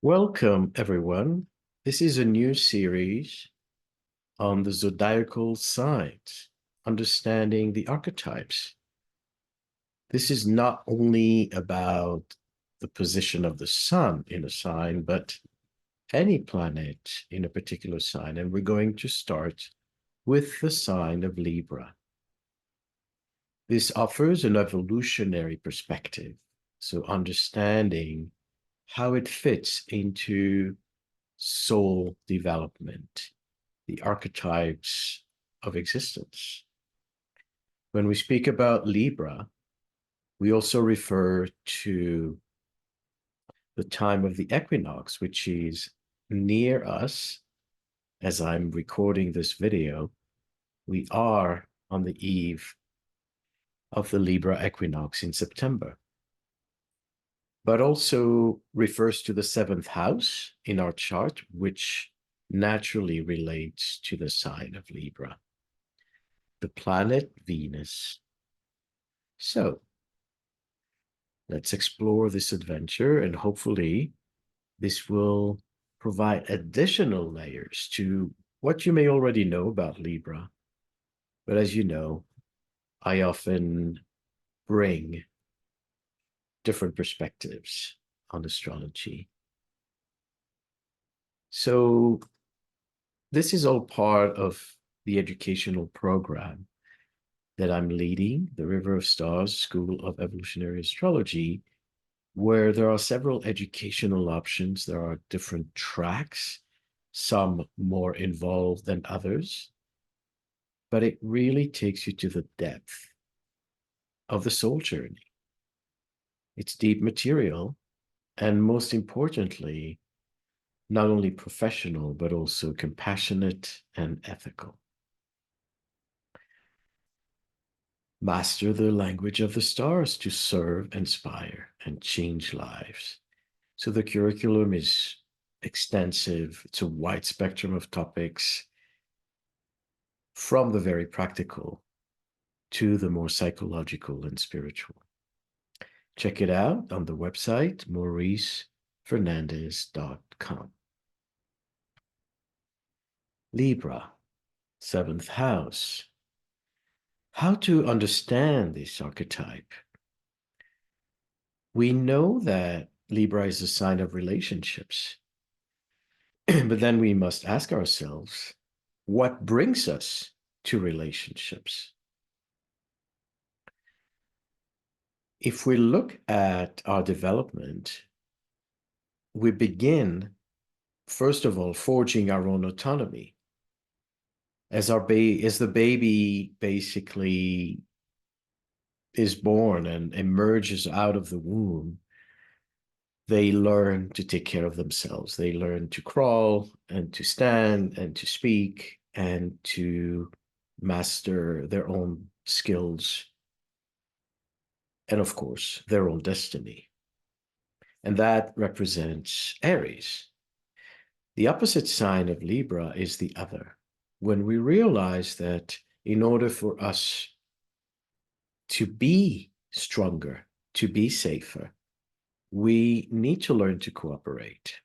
Welcome, everyone. This is a new series on the zodiacal signs, understanding the archetypes. This is not only about the position of the sun in a sign, but any planet in a particular sign. And we're going to start with the sign of Libra. This offers an evolutionary perspective, so understanding how it fits into soul development, the archetypes of existence. When we speak about Libra, we also refer to the time of the equinox, which is near us. As I'm recording this video, we are on the eve of the Libra equinox in September, but also refers to the seventh house in our chart, which naturally relates to the sign of Libra, the planet Venus. So let's explore this adventure, and hopefully this will provide additional layers to what you may already know about Libra. But as you know, I often bring different perspectives on astrology. So this is all part of the educational program that I'm leading, the River of Stars School of Evolutionary Astrology, where there are several educational options. There are different tracks, some more involved than others, but it really takes you to the depth of the soul journey. It's deep material, and most importantly, not only professional, but also compassionate and ethical. Master the language of the stars to serve, inspire, and change lives. So the curriculum is extensive. It's a wide spectrum of topics, from the very practical to the more psychological and spiritual. Check it out on the website, mauricefernandez.com. Libra, seventh house. How to understand this archetype? We know that Libra is a sign of relationships, but then we must ask ourselves, what brings us to relationships? If we look at our development, we begin, first of all, forging our own autonomy. As the baby basically is born and emerges out of the womb, they learn to take care of themselves. They learn to crawl and to stand and to speak and to master their own skills and, of course, their own destiny. And that represents Aries. The opposite sign of Libra is the other. When we realize that in order for us to be stronger, to be safer, we need to learn to cooperate.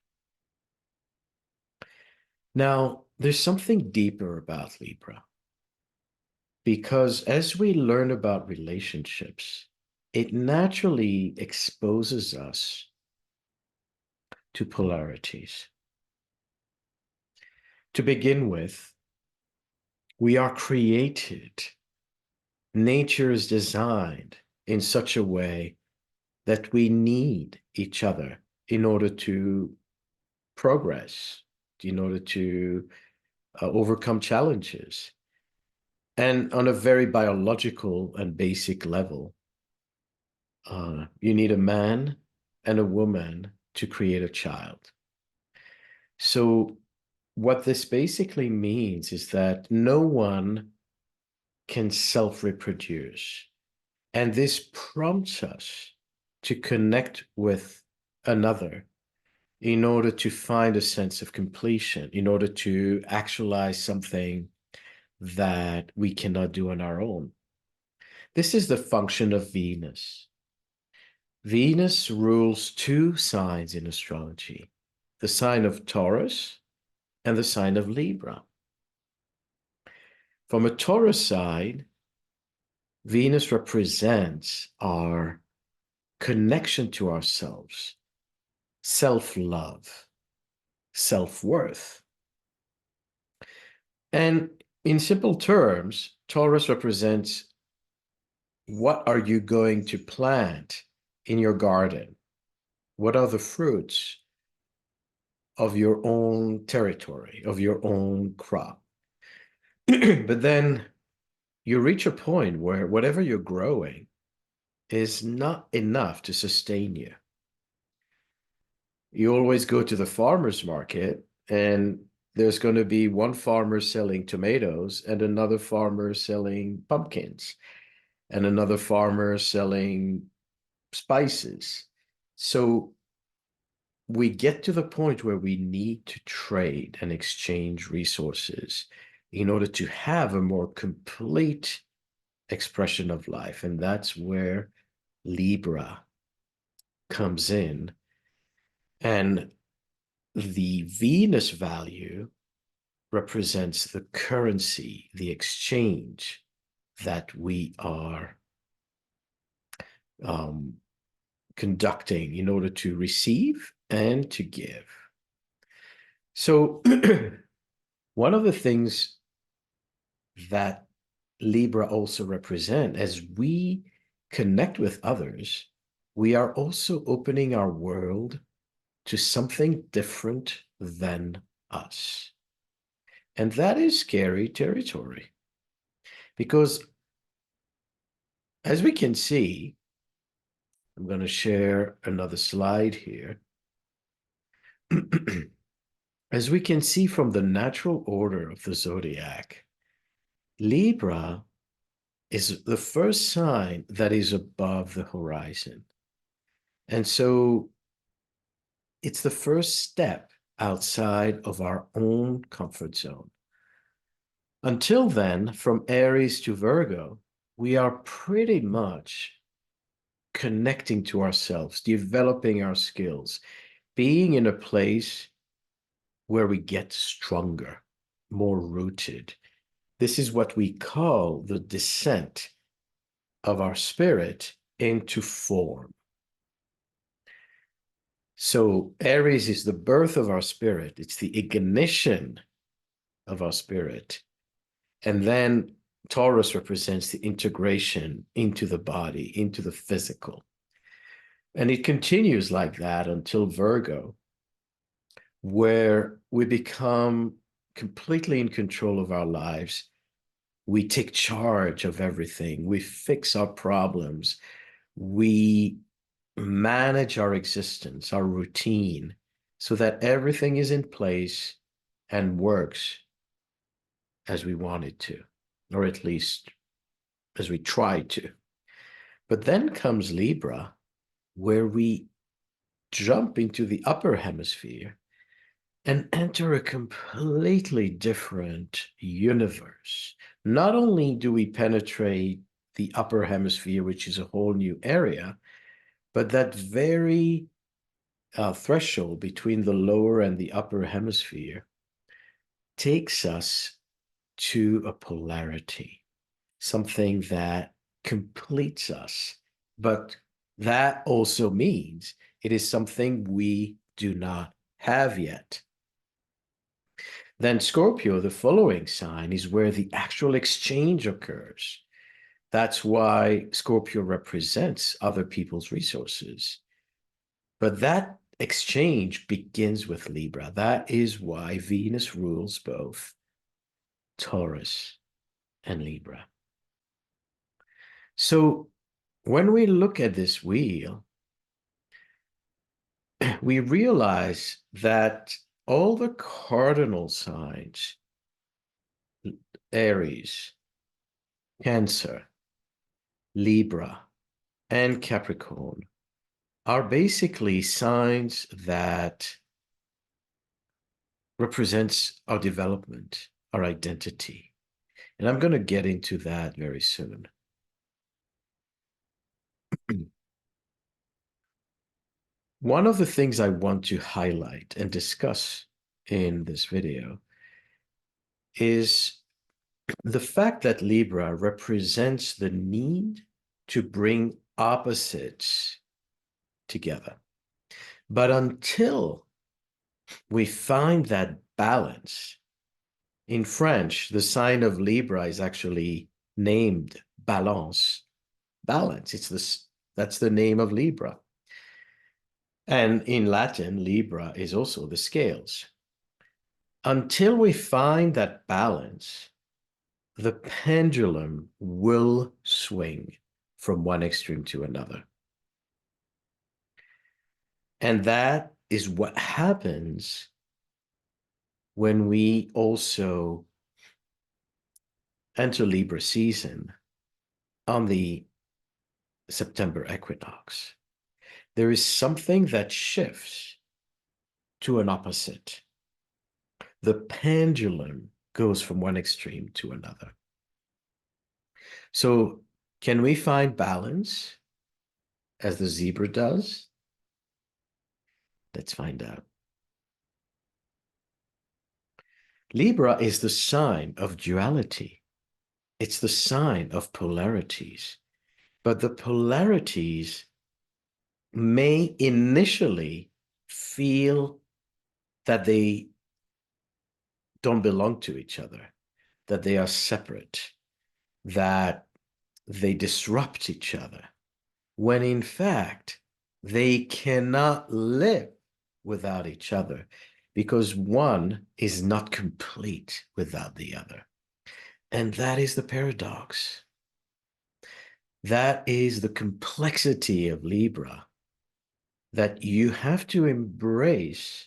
Now, there's something deeper about Libra, because as we learn about relationships, it naturally exposes us to polarities. To begin with, we are created. Nature is designed in such a way that we need each other in order to progress, in order to overcome challenges. And on a very biological and basic level, you need a man and a woman to create a child. So what this basically means is that no one can self-reproduce. And this prompts us to connect with another in order to find a sense of completion, in order to actualize something that we cannot do on our own. This is the function of Venus. Venus rules two signs in astrology, the sign of Taurus and the sign of Libra. From a Taurus side, Venus represents our connection to ourselves, self-love, self-worth. And in simple terms, Taurus represents what are you going to plant in your garden? What are the fruits of your own territory, of your own crop? But then you reach a point where whatever you're growing is not enough to sustain you. You always go to the farmer's market, and there's going to be one farmer selling tomatoes and another farmer selling pumpkins and another farmer selling spices. So we get to the point where we need to trade and exchange resources in order to have a more complete expression of life. And that's where Libra comes in. And the Venus value represents the currency, the exchange that we are conducting in order to receive and to give. So one of the things that Libra also represent, as we connect with others, we are also opening our world to something different than us. And that is scary territory. Because as we can see, I'm going to share another slide here. As we can see from the natural order of the zodiac, Libra is the first sign that is above the horizon. And so it's the first step outside of our own comfort zone. Until then, from Aries to Virgo, we are pretty much connecting to ourselves, developing our skills, being in a place where we get stronger, more rooted. This is what we call the descent of our spirit into form. So Aries is the birth of our spirit. It's the ignition of our spirit. And then Taurus represents the integration into the body, into the physical. And it continues like that until Virgo, where we become completely in control of our lives. We take charge of everything. We fix our problems. We manage our existence, our routine, so that everything is in place and works as we want it to, or at least as we try to. But then comes Libra, where we jump into the upper hemisphere and enter a completely different universe. Not only do we penetrate the upper hemisphere, which is a whole new area, but that very threshold between the lower and the upper hemisphere takes us to a polarity, something that completes us. But that also means it is something we do not have yet. Then Scorpio, the following sign, is where the actual exchange occurs. That's why Scorpio represents other people's resources. But that exchange begins with Libra. That is why Venus rules both Taurus and Libra. So when we look at this wheel, we realize that all the cardinal signs, Aries, Cancer, Libra, and Capricorn, are basically signs that represents our development, our identity. And I'm going to get into that very soon. One of the things I want to highlight and discuss in this video is the fact that Libra represents the need to bring opposites together. But until we find that balance, in French, the sign of Libra is actually named balance. Balance, that's the name of Libra. And in Latin, Libra is also the scales. Until we find that balance, the pendulum will swing from one extreme to another. And that is what happens when we also enter Libra season on the September equinox. There is something that shifts to an opposite. The pendulum goes from one extreme to another. So can we find balance as the zebra does? Let's find out. Libra is the sign of duality. It's the sign of polarities. But the polarities may initially feel that they don't belong to each other, that they are separate, that they disrupt each other, when in fact they cannot live without each other, because one is not complete without the other. And that is the paradox. That is the complexity of Libra, that you have to embrace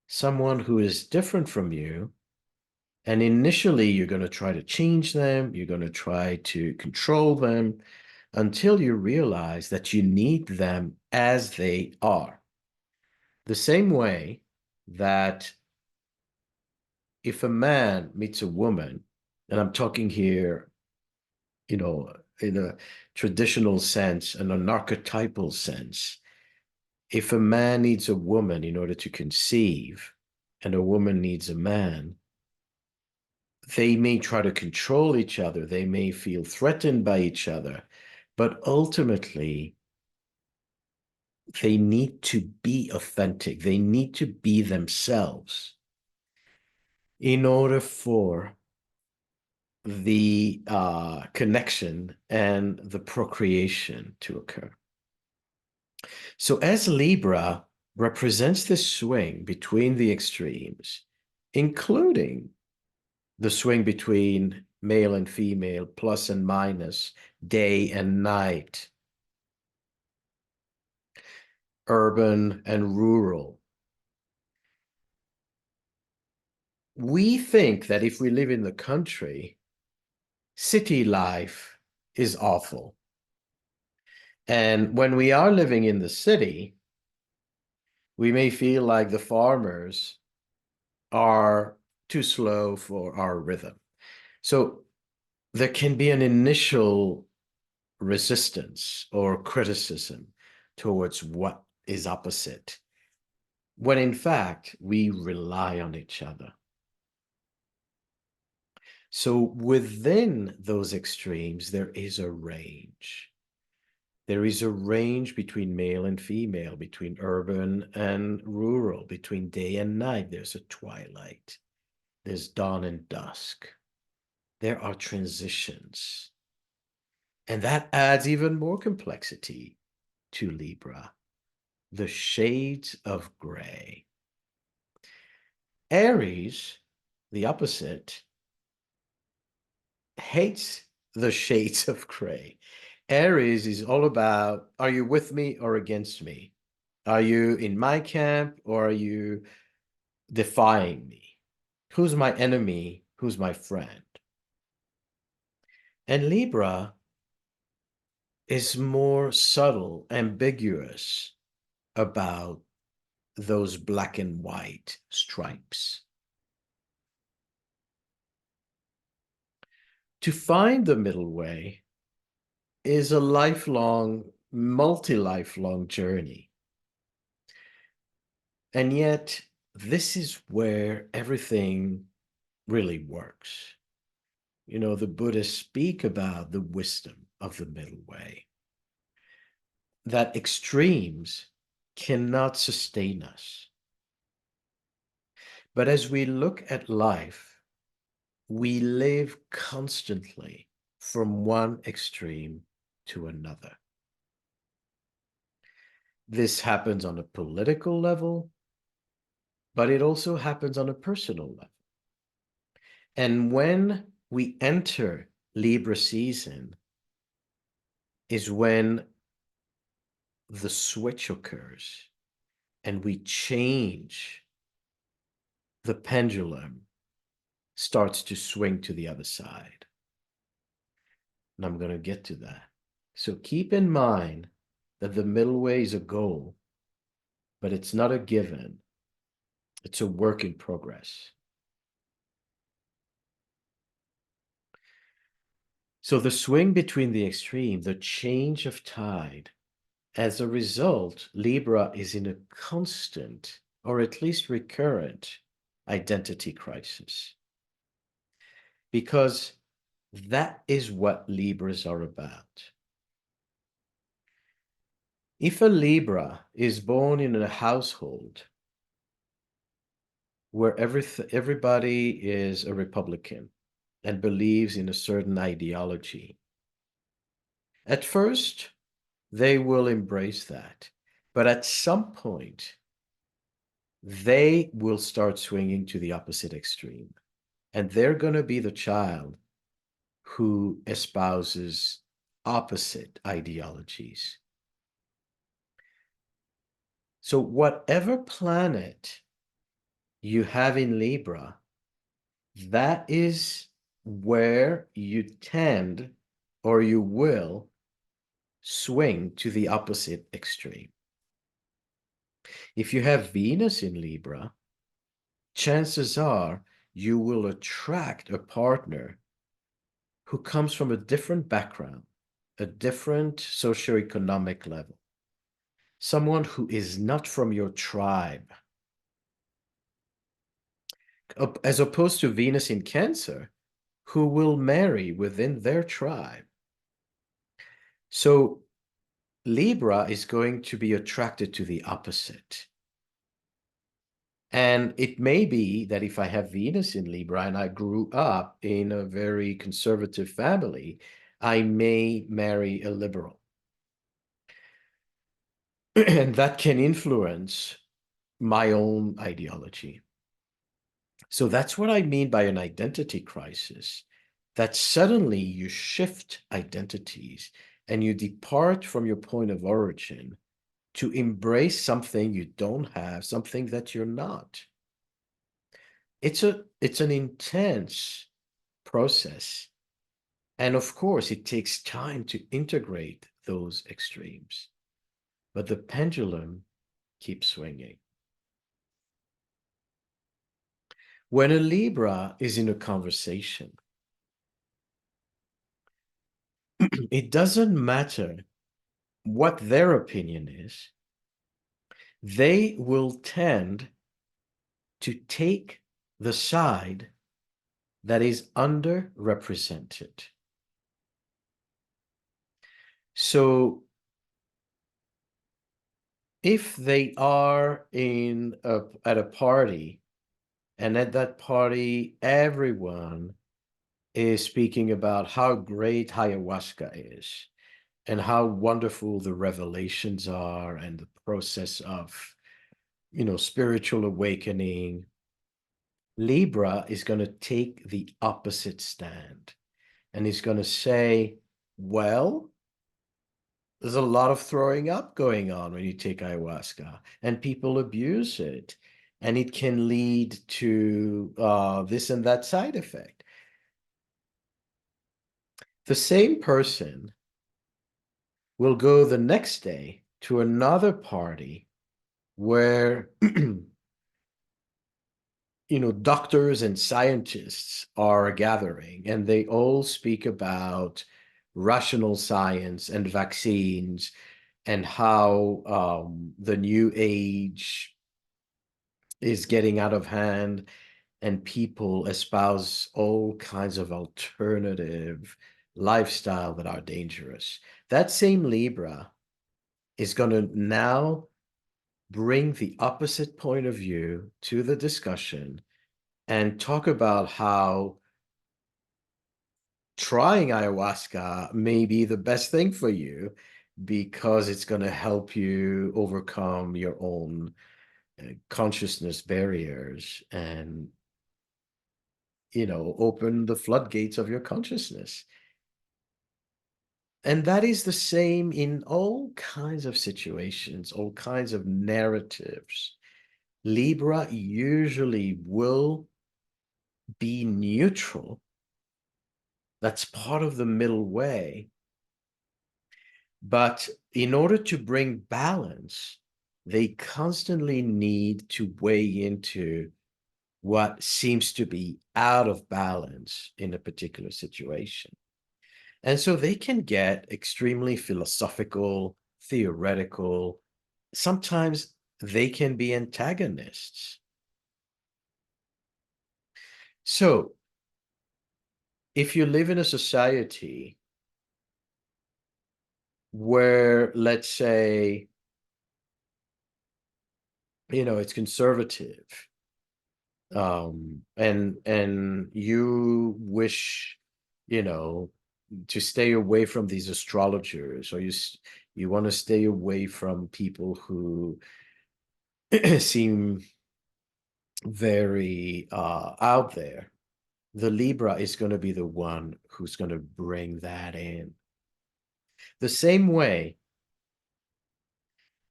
someone who is different from you. And initially, you're going to try to change them. You're going to try to control them until you realize that you need them as they are. The same way that if a man meets a woman, and I'm talking here, in a traditional sense and an archetypal sense, if a man needs a woman in order to conceive, and a woman needs a man, they may try to control each other. They may feel threatened by each other, but ultimately, they need to be authentic. They need to be themselves in order for the connection and the procreation to occur. So as Libra represents the swing between the extremes, including the swing between male and female, plus and minus, day and night, urban and rural. We think that if we live in the country, city life is awful. And when we are living in the city, we may feel like the farmers are too slow for our rhythm. So there can be an initial resistance or criticism towards what is opposite, when in fact we rely on each other. So within those extremes, there is a range. There is a range between male and female, between urban and rural, between day and night. There's a twilight. There's dawn and dusk. There are transitions. And that adds even more complexity to Libra, the shades of gray. Aries, the opposite, hates the shades of gray. Aries is all about, are you with me or against me? Are you in my camp or are you defying me? Who's my enemy? Who's my friend? And Libra is more subtle, ambiguous about those black and white stripes. To find the middle way is a lifelong, multi-lifelong journey. And yet, this is where everything really works. You know, the Buddhists speak about the wisdom of the middle way, that extremes cannot sustain us. But as we look at life, we live constantly from one extreme to another. This happens on a political level, but it also happens on a personal level. And when we enter Libra season is when the switch occurs and we change, the pendulum starts to swing to the other side. And I'm going to get to that. So keep in mind that the middle way is a goal, but it's not a given. It's a work in progress. So the swing between the extreme, the change of tide, as a result, Libra is in a constant, or at least recurrent, identity crisis. Because that is what Libras are about. If a Libra is born in a household where everybody is a Republican and believes in a certain ideology, at first, they will embrace that. But at some point, they will start swinging to the opposite extreme. And they're going to be the child who espouses opposite ideologies. So whatever planet you have in Libra, that is where you tend or you will swing to the opposite extreme. If you have Venus in Libra, chances are you will attract a partner who comes from a different background, a different socioeconomic level, someone who is not from your tribe. As opposed to Venus in Cancer, who will marry within their tribe. So Libra is going to be attracted to the opposite. And it may be that if I have Venus in Libra and I grew up in a very conservative family, I may marry a liberal. And that can influence my own ideology. So that's what I mean by an identity crisis, that suddenly you shift identities and you depart from your point of origin to embrace something you don't have, something that you're not. It's an intense process. And of course, it takes time to integrate those extremes. But the pendulum keeps swinging. When a Libra is in a conversation, it doesn't matter what their opinion is, they will tend to take the side that is underrepresented. So if they are at a party, and at that party, everyone is speaking about how great ayahuasca is and how wonderful the revelations are and the process of, spiritual awakening, Libra is going to take the opposite stand and is going to say, well, there's a lot of throwing up going on when you take ayahuasca, and people abuse it, and it can lead to this and that side effect. The same person will go the next day to another party where doctors and scientists are gathering, and they all speak about rational science and vaccines and how the new age is getting out of hand, and people espouse all kinds of alternative lifestyle that are dangerous. That same Libra is going to now bring the opposite point of view to the discussion and talk about how trying ayahuasca may be the best thing for you because it's going to help you overcome your own consciousness barriers and, open the floodgates of your consciousness. And that is the same in all kinds of situations, all kinds of narratives. Libra usually will be neutral. That's part of the middle way. But in order to bring balance, they constantly need to weigh into what seems to be out of balance in a particular situation. And so they can get extremely philosophical, theoretical. Sometimes they can be antagonists. So if you live in a society where, let's say, it's conservative, and you wish, to stay away from these astrologers, or you want to stay away from people who seem very out there, the Libra is going to be the one who's going to bring that in. The same way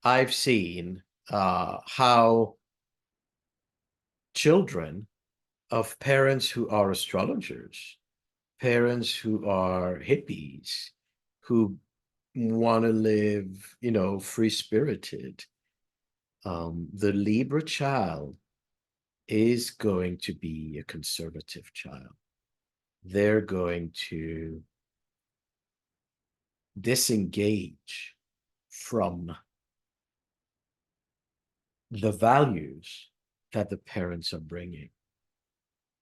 I've seen how children of parents who are astrologers, parents who are hippies, who want to live, free-spirited, the Libra child is going to be a conservative child. They're going to disengage from the values that the parents are bringing,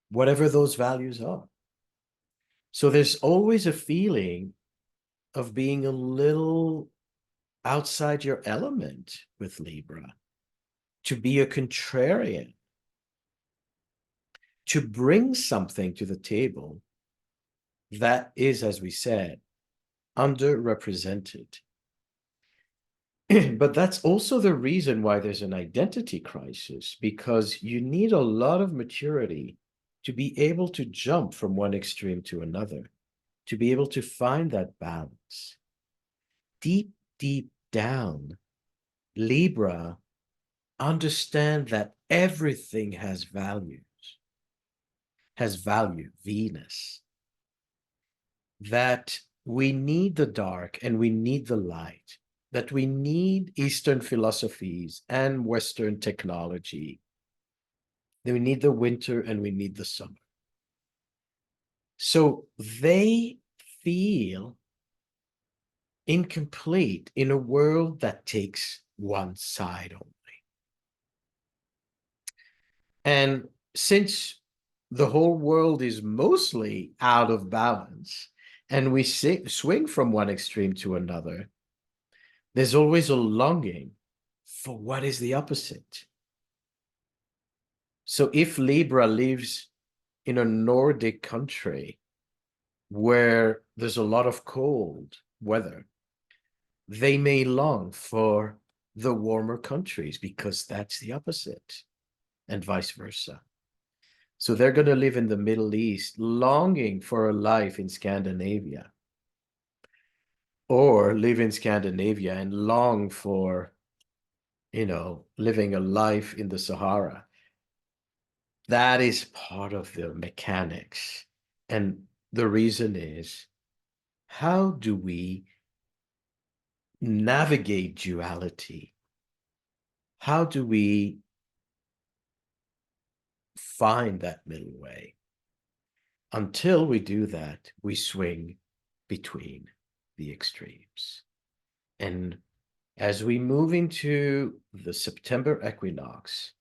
whatever those values are. So there's always a feeling of being a little outside your element with Libra, to be a contrarian, to bring something to the table that is, as we said, underrepresented. But that's also the reason why there's an identity crisis, because you need a lot of maturity to be able to jump from one extreme to another, to be able to find that balance. Deep, deep down, Libra understand that everything has values, has value, Venus, that we need the dark and we need the light, that we need Eastern philosophies and Western technology, that we need the winter and we need the summer. So they feel incomplete in a world that takes one side only. And since the whole world is mostly out of balance and we swing from one extreme to another, there's always a longing for what is the opposite. So if Libra lives in a Nordic country where there's a lot of cold weather, they may long for the warmer countries because that's the opposite, and vice versa. So they're going to live in the Middle East, longing for a life in Scandinavia, or live in Scandinavia and long for, living a life in the Sahara. That is part of the mechanics. And the reason is, how do we navigate duality? How do we find that middle way? Until we do that, we swing between the extremes. And as we move into the September equinox,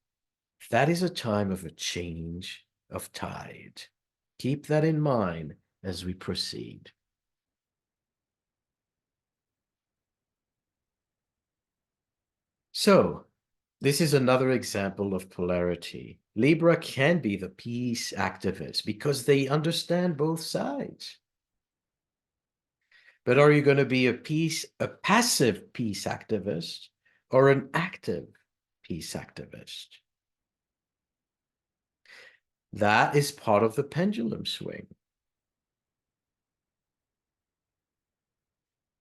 That is a time of a change of tide. Keep that in mind as we proceed. So, this is another example of polarity. Libra can be the peace activist because they understand both sides. But are you going to be a passive peace activist or an active peace activist? That is part of the pendulum swing.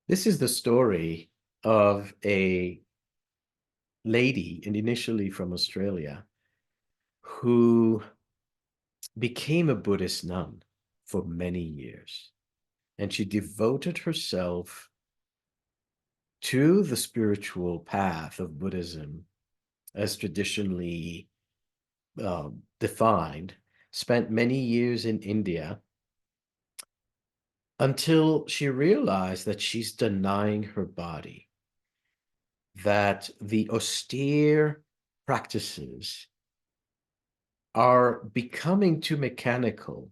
This is the story of a lady, and initially from Australia, who became a Buddhist nun for many years. And she devoted herself to the spiritual path of Buddhism as traditionally defined, spent many years in India until she realized that she's denying her body, that the austere practices are becoming too mechanical.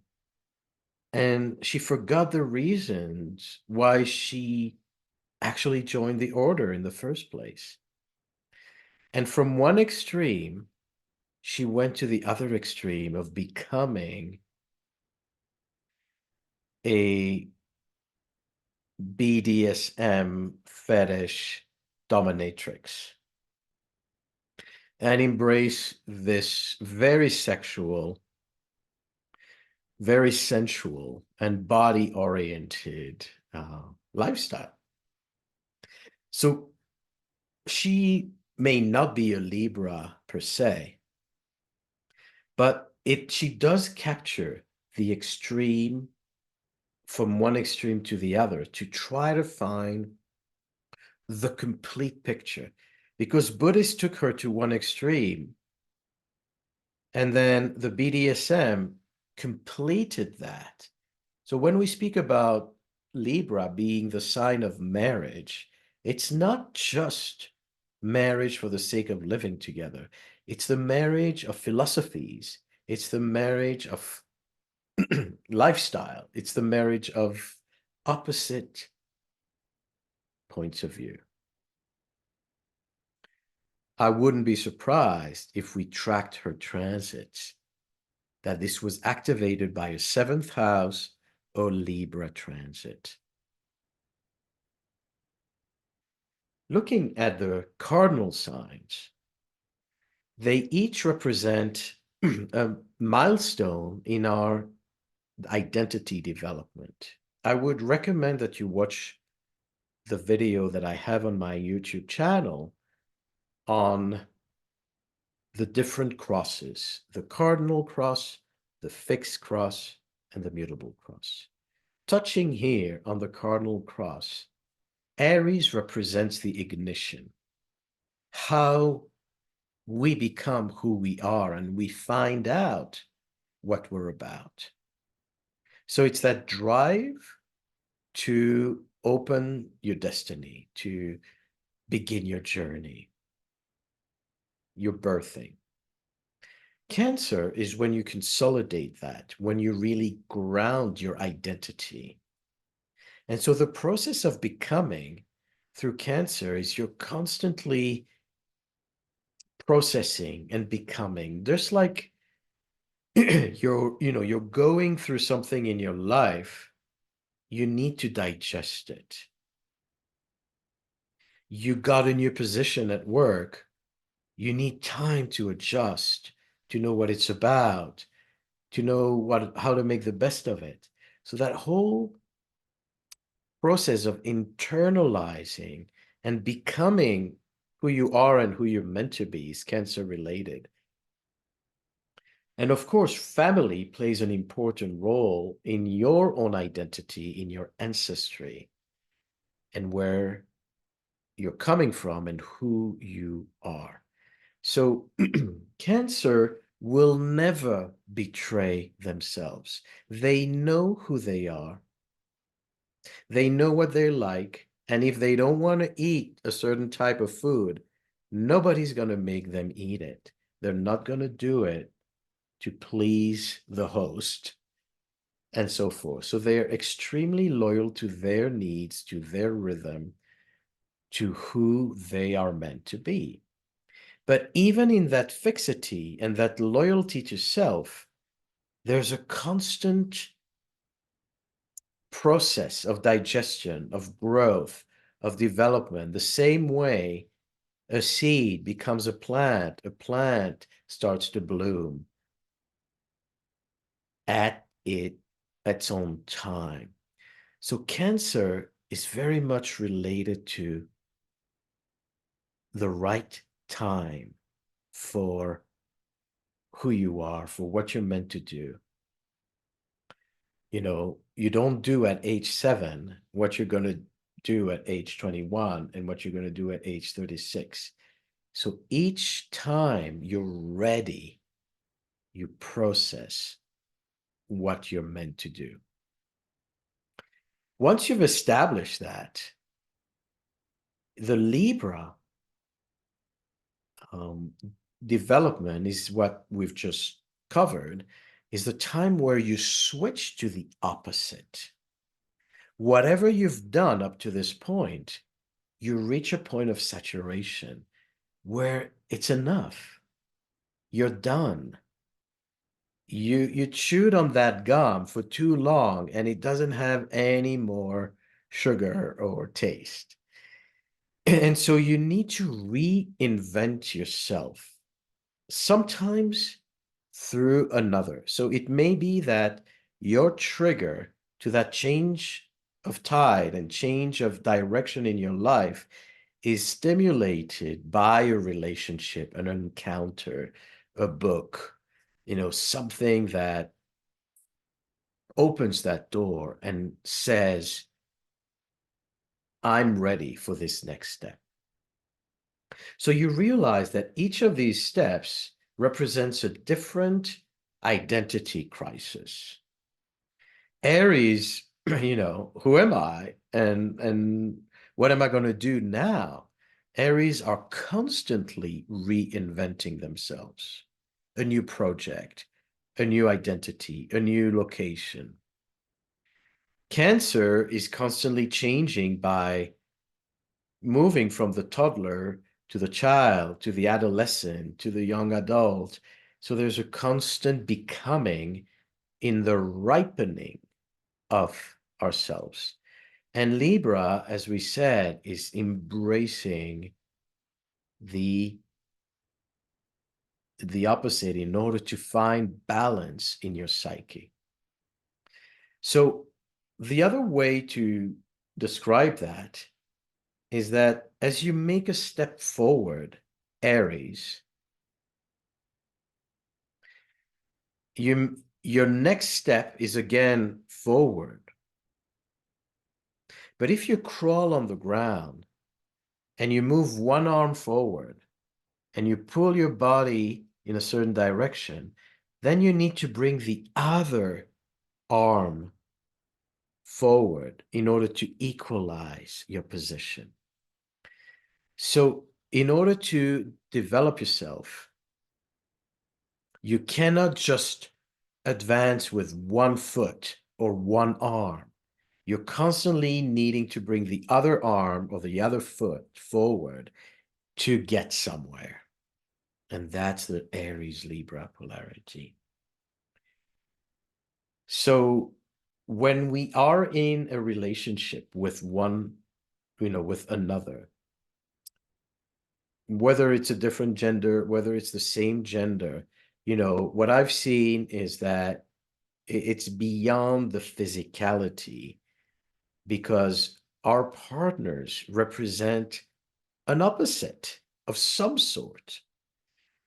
And she forgot the reasons why she actually joined the order in the first place. And from one extreme, she went to the other extreme of becoming a BDSM fetish dominatrix and embrace this very sexual, very sensual, and body-oriented lifestyle. So she may not be a Libra per se, but she does capture the extreme from one extreme to the other to try to find the complete picture. Because Buddhists took her to one extreme, and then the BDSM completed that. So when we speak about Libra being the sign of marriage, it's not just marriage for the sake of living together. It's the marriage of philosophies. It's the marriage of lifestyle. It's the marriage of opposite points of view. I wouldn't be surprised if we tracked her transits, that this was activated by a seventh house or Libra transit. Looking at the cardinal signs, they each represent a milestone in our identity development. I would recommend that you watch the video that I have on my YouTube channel on the different crosses, the cardinal cross, the fixed cross, and the mutable cross. Touching here on the cardinal cross, Aries represents the ignition, how we become who we are and we find out what we're about. So it's that drive to open your destiny, to begin your journey, your birthing. Cancer is when you consolidate that, when you really ground your identity. And so the process of becoming through Cancer is you're constantly processing and becoming. There's like you're going through something in your life, you need to digest it. You got a new position at work, you need time to adjust, to know what it's about, to know how to make the best of it. So that whole process of internalizing and becoming who you are and who you're meant to be is Cancer related. And of course, family plays an important role in your own identity, in your ancestry, and where you're coming from and who you are. So Cancer will never betray themselves. They know who they are. They know what they're like. And if they don't want to eat a certain type of food, nobody's going to make them eat it. They're not going to do it to please the host, and so forth. So they're extremely loyal to their needs, to their rhythm, to who they are meant to be. But even in that fixity and that loyalty to self, there's a constant process of digestion, of growth, of development, the same way a seed becomes a plant starts to bloom at its own time. So Cancer is very much related to the right time for who you are, for what you're meant to do. You know, you don't do at age 7 what you're going to do at age 21 and what you're going to do at age 36. So each time you're ready, you process what you're meant to do. Once you've established that, the Libra development is what we've just covered, is the time where you switch to the opposite. Whatever you've done up to this point, you reach a point of saturation where it's enough. You're done. You chewed on that gum for too long and it doesn't have any more sugar or taste. And so you need to reinvent yourself, sometimes through another. So it may be that your trigger to that change of tide and change of direction in your life is stimulated by a relationship, an encounter, a book, you know, something that opens that door and says, I'm ready for this next step. So you realize that each of these steps represents a different identity crisis. Aries, you know, who am I and what am I going to do now? Aries are constantly reinventing themselves. A new project, a new identity, a new location. Cancer is constantly changing by moving from the toddler to the child, to the adolescent, to the young adult. So there's a constant becoming in the ripening of ourselves. And Libra, as we said, is embracing the opposite in order to find balance in your psyche. So the other way to describe that is that as you make a step forward, Aries, your next step is again forward. But if you crawl on the ground and you move one arm forward and you pull your body in a certain direction, then you need to bring the other arm forward in order to equalize your position. So in order to develop yourself, you cannot just advance with one foot or one arm. You're constantly needing to bring the other arm or the other foot forward to get somewhere. And that's the Aries-Libra polarity. So when we are in a relationship with one, you know, with another, whether it's a different gender, whether it's the same gender, you know, what I've seen is that it's beyond the physicality, because our partners represent an opposite of some sort,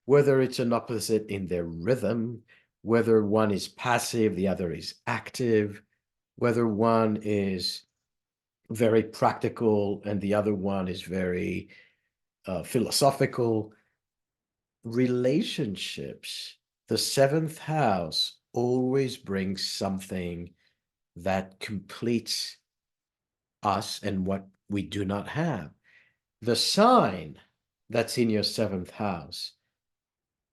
whether it's an opposite in their rhythm, whether one is passive, the other is active, whether one is very practical and the other one is very philosophical. Relationships, the seventh house always brings something that completes us and what we do not have. The sign that's in your seventh house,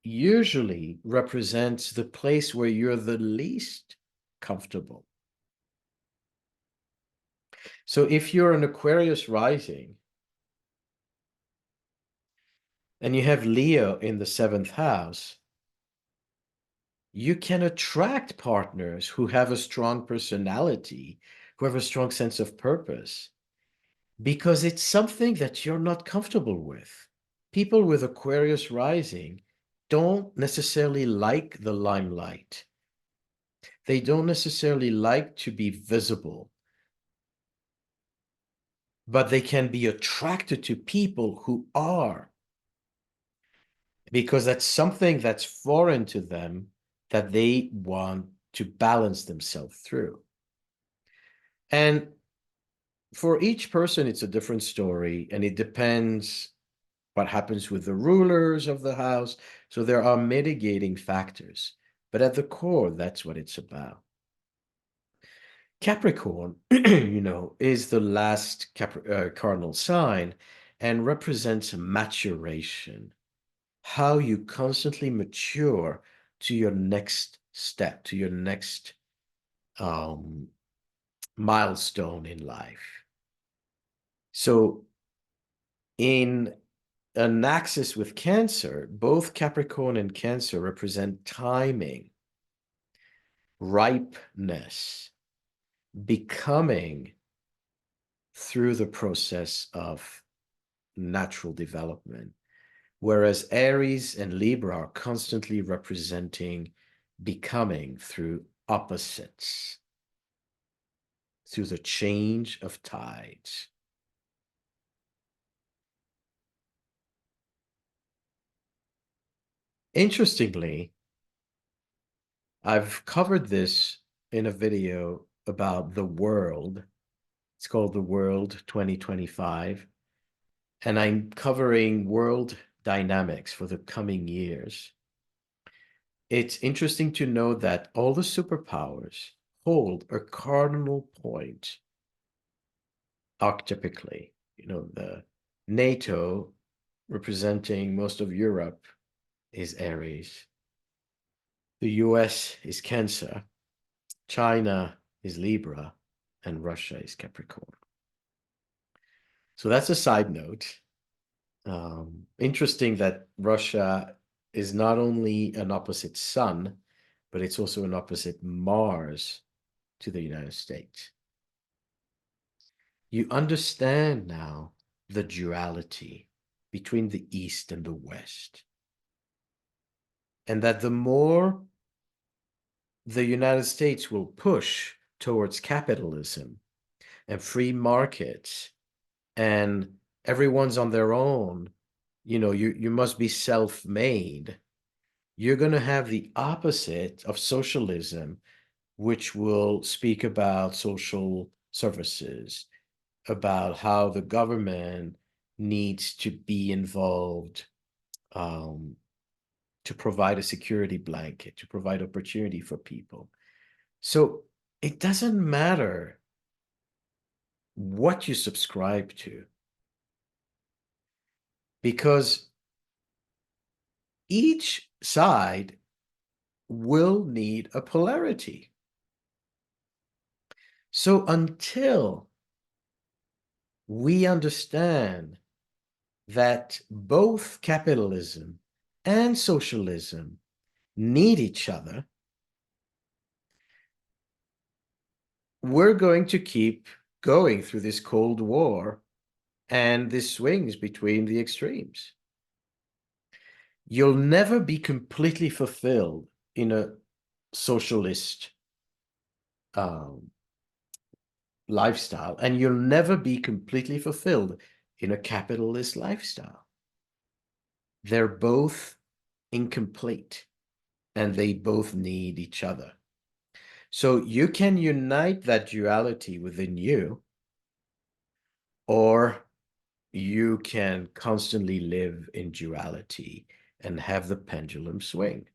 usually represents the place where you're the least comfortable. So if you're an Aquarius rising and you have Leo in the 7th house, you can attract partners who have a strong personality, who have a strong sense of purpose, because it's something that you're not comfortable with. People with Aquarius rising don't necessarily like the limelight. They don't necessarily like to be visible, but they can be attracted to people who are, because that's something that's foreign to them that they want to balance themselves through. And for each person, it's a different story, and it depends what happens with the rulers of the house. So there are mitigating factors, but at the core, that's what it's about. Capricorn, is the last cardinal sign and represents maturation, how you constantly mature to your next step, to your next milestone in life. So in an axis with Cancer, both Capricorn and Cancer represent timing, ripeness, becoming through the process of natural development. Whereas Aries and Libra are constantly representing becoming through opposites, through the change of tides. Interestingly, I've covered this in a video about the world. It's called The World 2025. And I'm covering world dynamics for the coming years. It's interesting to know that all the superpowers hold a cardinal point archetypically. The NATO, representing most of Europe, is Aries. The US is Cancer. China is Libra. And Russia is Capricorn. So that's a side note. Interesting that Russia is not only an opposite sun, but it's also an opposite Mars to the United States. You understand now the duality between the East and the West. And that the more the United States will push towards capitalism and free markets and everyone's on their own, you must be self-made, you're going to have the opposite of socialism, which will speak about social services, about how the government needs to be involved to provide a security blanket, to provide opportunity for people. So it doesn't matter what you subscribe to, because each side will need a polarity. So until we understand that both capitalism and socialism need each other, we're going to keep going through this Cold War and these swings between the extremes. You'll never be completely fulfilled in a socialist lifestyle, and you'll never be completely fulfilled in a capitalist lifestyle. They're both incomplete, and they both need each other. So you can unite that duality within you, or you can constantly live in duality and have the pendulum swing.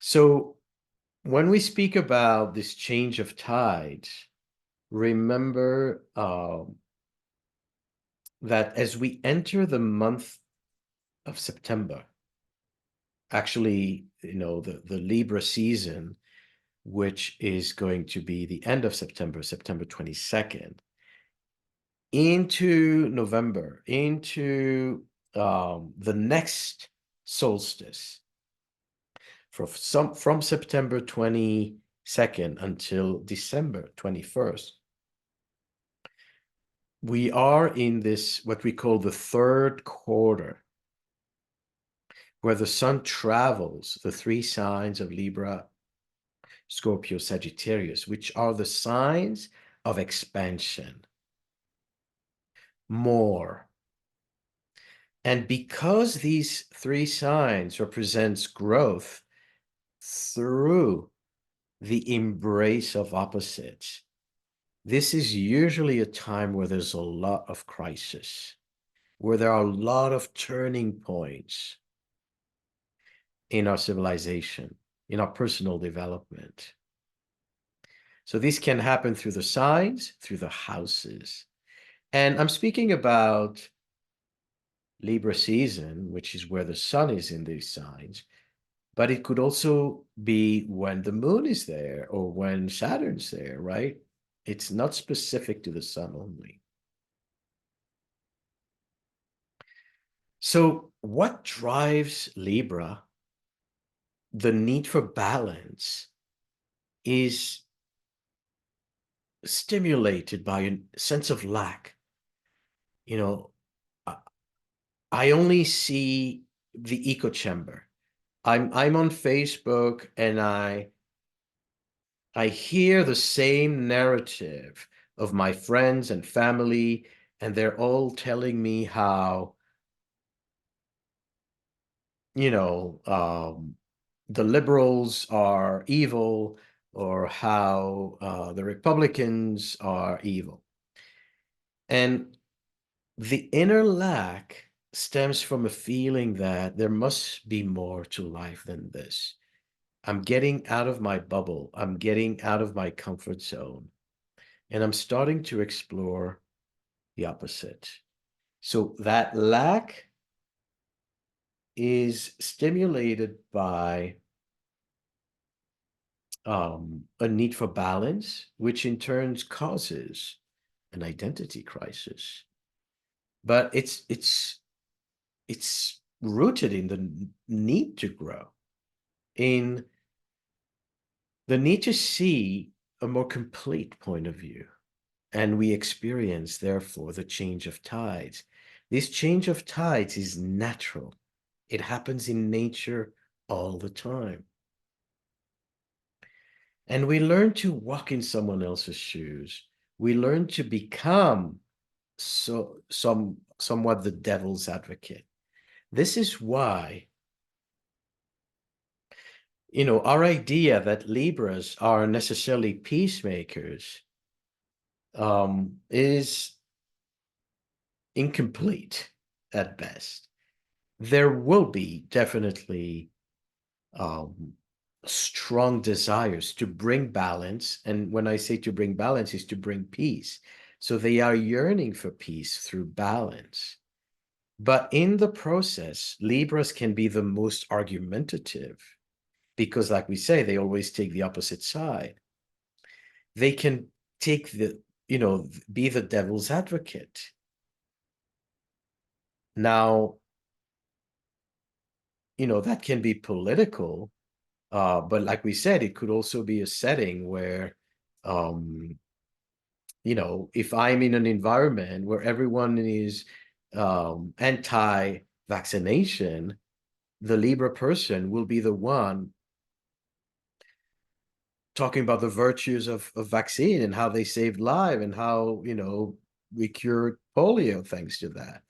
So when we speak about this change of tides, remember that as we enter the month of September, actually, the Libra season, which is going to be the end of September, September 22nd, into November, into the next solstice, from September 22nd until December 21st, we are in this, what we call the third quarter, where the sun travels the three signs of Libra, Scorpio, Sagittarius, which are the signs of expansion, more. And because these three signs represents growth through the embrace of opposites, this is usually a time where there's a lot of crisis, where there are a lot of turning points in our civilization, in our personal development. So this can happen through the signs, through the houses. And I'm speaking about Libra season, which is where the sun is in these signs, but it could also be when the moon is there or when Saturn's there, right? It's not specific to the sun only. So what drives Libra, the need for balance, is stimulated by a sense of lack. I only see the echo chamber. I'm on Facebook and I hear the same narrative of my friends and family, and they're all telling me how, the liberals are evil, or how the Republicans are evil. And the inner lack stems from a feeling that there must be more to life than this. I'm getting out of my bubble. I'm getting out of my comfort zone. And I'm starting to explore the opposite. So that lack is stimulated by a need for balance, which in turn causes an identity crisis. But it's rooted in the need to grow, in the need to see a more complete point of view. And we experience, therefore, the change of tides. This change of tides is natural. It happens in nature all the time. And we learn to walk in someone else's shoes. We learn to become somewhat the devil's advocate. This is why, our idea that Libras are necessarily peacemakers is incomplete at best. There will be definitely strong desires to bring balance. And when I say to bring balance, is to bring peace. So they are yearning for peace through balance. But in the process, Libras can be the most argumentative because, like we say, they always take the opposite side. They can take be the devil's advocate. Now, that can be political, but like we said, it could also be a setting where, if I'm in an environment where everyone is anti-vaccination, the Libra person will be the one talking about the virtues of vaccine and how they saved lives and how, we cured polio thanks to that.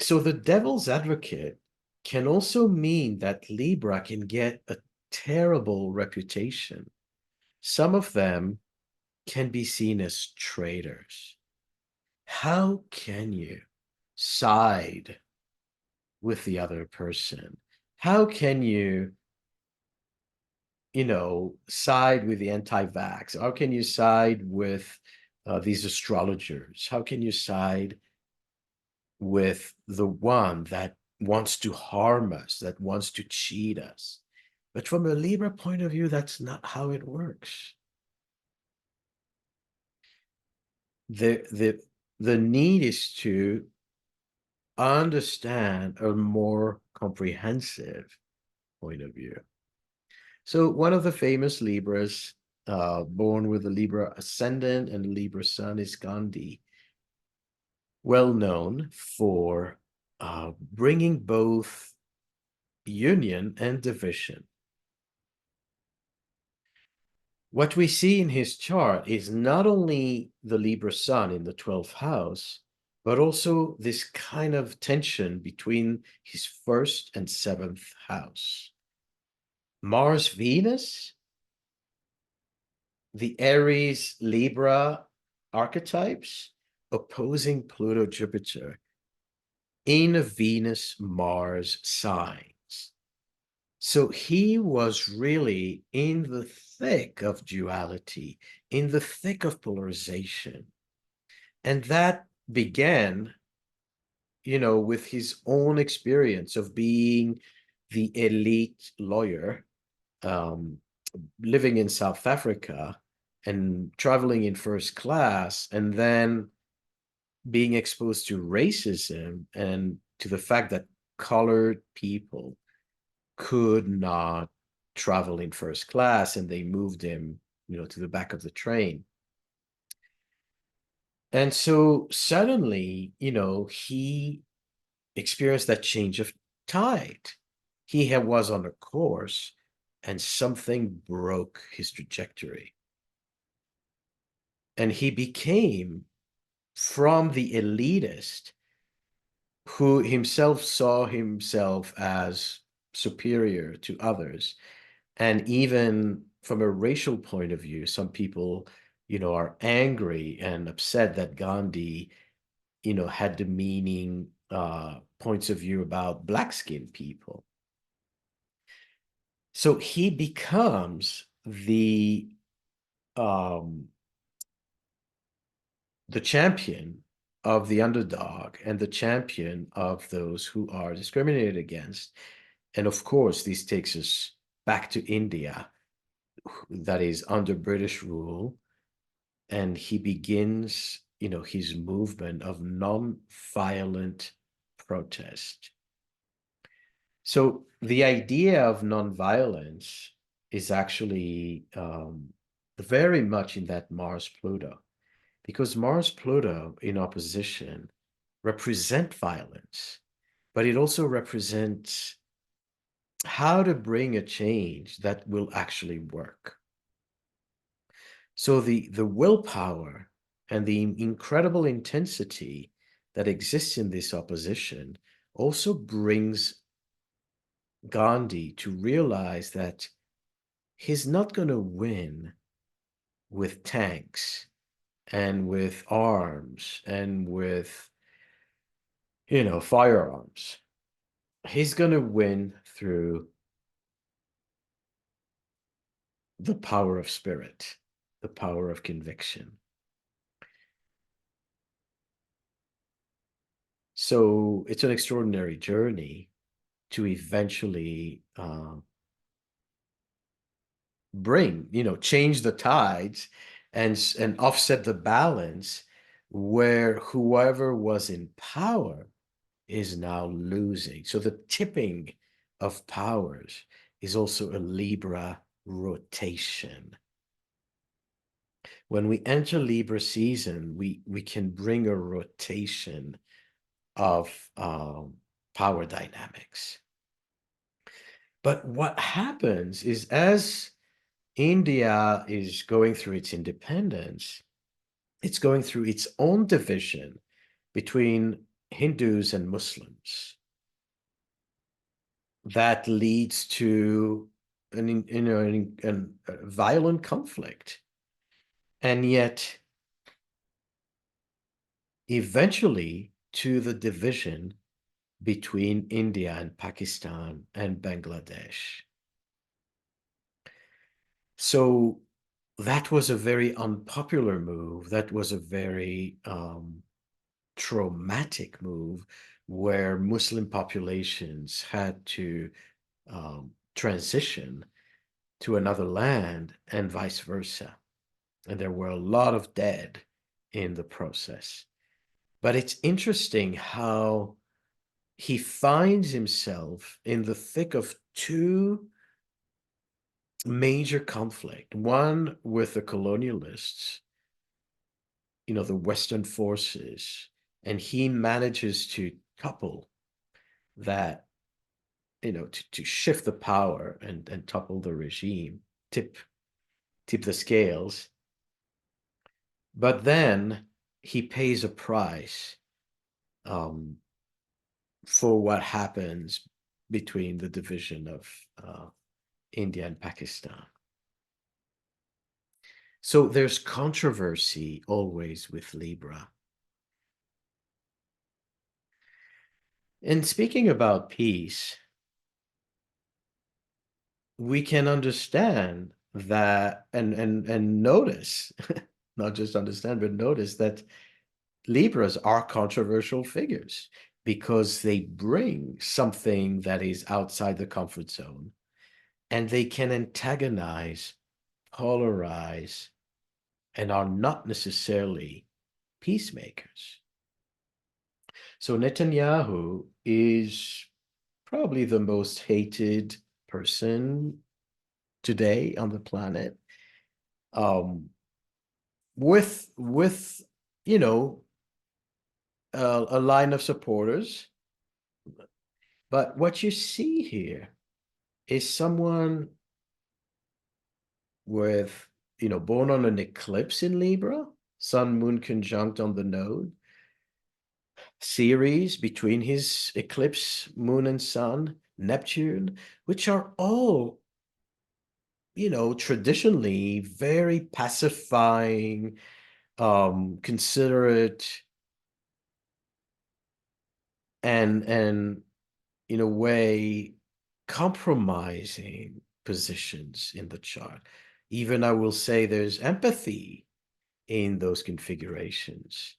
So the devil's advocate can also mean that Libra can get a terrible reputation. Some of them can be seen as traitors. How can you side with the other person? How can you, side with the anti-vax? How can you side with these astrologers? How can you side with the one that wants to harm us, that wants to cheat us. But from a Libra point of view, that's not how it works. The need is to understand a more comprehensive point of view. So one of the famous Libras, born with a Libra ascendant and a Libra sun, is Gandhi, well known for bringing both union and division. What we see in his chart is not only the Libra sun in the 12th house, but also this kind of tension between his first and seventh house. Mars Venus, the Aries Libra archetypes, opposing Pluto Jupiter in a Venus Mars signs. So he was really in the thick of duality, in the thick of polarization. And that began, with his own experience of being the elite lawyer, living in South Africa and traveling in first class, and then being exposed to racism and to the fact that colored people could not travel in first class, and they moved him, to the back of the train. And so suddenly, he experienced that change of tide. He was on a course, and something broke his trajectory. And he became, from the elitist who himself saw himself as superior to others, and even from a racial point of view, some people, are angry and upset that Gandhi, had demeaning points of view about black-skinned people. So he becomes um, the champion of the underdog and the champion of those who are discriminated against. And of course, this takes us back to India, that is under British rule. And he begins, his movement of non-violent protest. So the idea of non-violence is actually very much in that Mars-Pluto, because Mars-Pluto in opposition represent violence, but it also represents how to bring a change that will actually work. So the willpower and the incredible intensity that exists in this opposition also brings Gandhi to realize that he's not going to win with tanks and with arms and with, firearms. He's going to win through the power of spirit, the power of conviction. So it's an extraordinary journey to eventually change the tides and offset the balance, where whoever was in power is now losing. So the tipping of powers is also a Libra rotation. When we enter Libra season, we can bring a rotation of power dynamics. But what happens is, as India is going through its independence, it's going through its own division between Hindus and Muslims. That leads to a violent conflict. And yet, eventually, to the division between India and Pakistan and Bangladesh. So that was a very unpopular move. That was a very traumatic move where Muslim populations had to transition to another land and vice versa. And there were a lot of dead in the process. But it's interesting how he finds himself in the thick of two major conflict, one with the colonialists, the Western forces, and he manages to topple that, to shift the power and topple the regime, tip the scales. But then he pays a price for what happens between the division of India and Pakistan. So there's controversy always with Libra. And speaking about peace, we can understand that and notice, not just understand, but notice that Libras are controversial figures because they bring something that is outside the comfort zone, and they can antagonize, polarize, and are not necessarily peacemakers. So Netanyahu is probably the most hated person today on the planet, with a line of supporters. But what you see here is someone with, born on an eclipse in Libra, Sun Moon conjunct on the node, series between his eclipse, Moon and Sun, Neptune, which are all, traditionally very pacifying, considerate, and in a way compromising positions in the chart. Even I will say there's empathy in those configurations.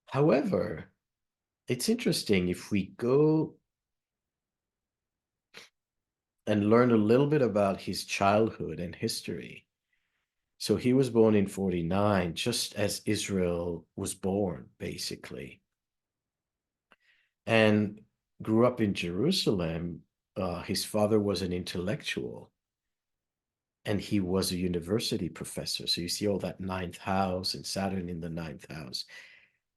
However, it's interesting if we go and learn a little bit about his childhood and history. So he was born in 49, just as Israel was born, basically, and grew up in Jerusalem. His father was an intellectual, and he was a university professor. So you see all that ninth house and Saturn in the ninth house.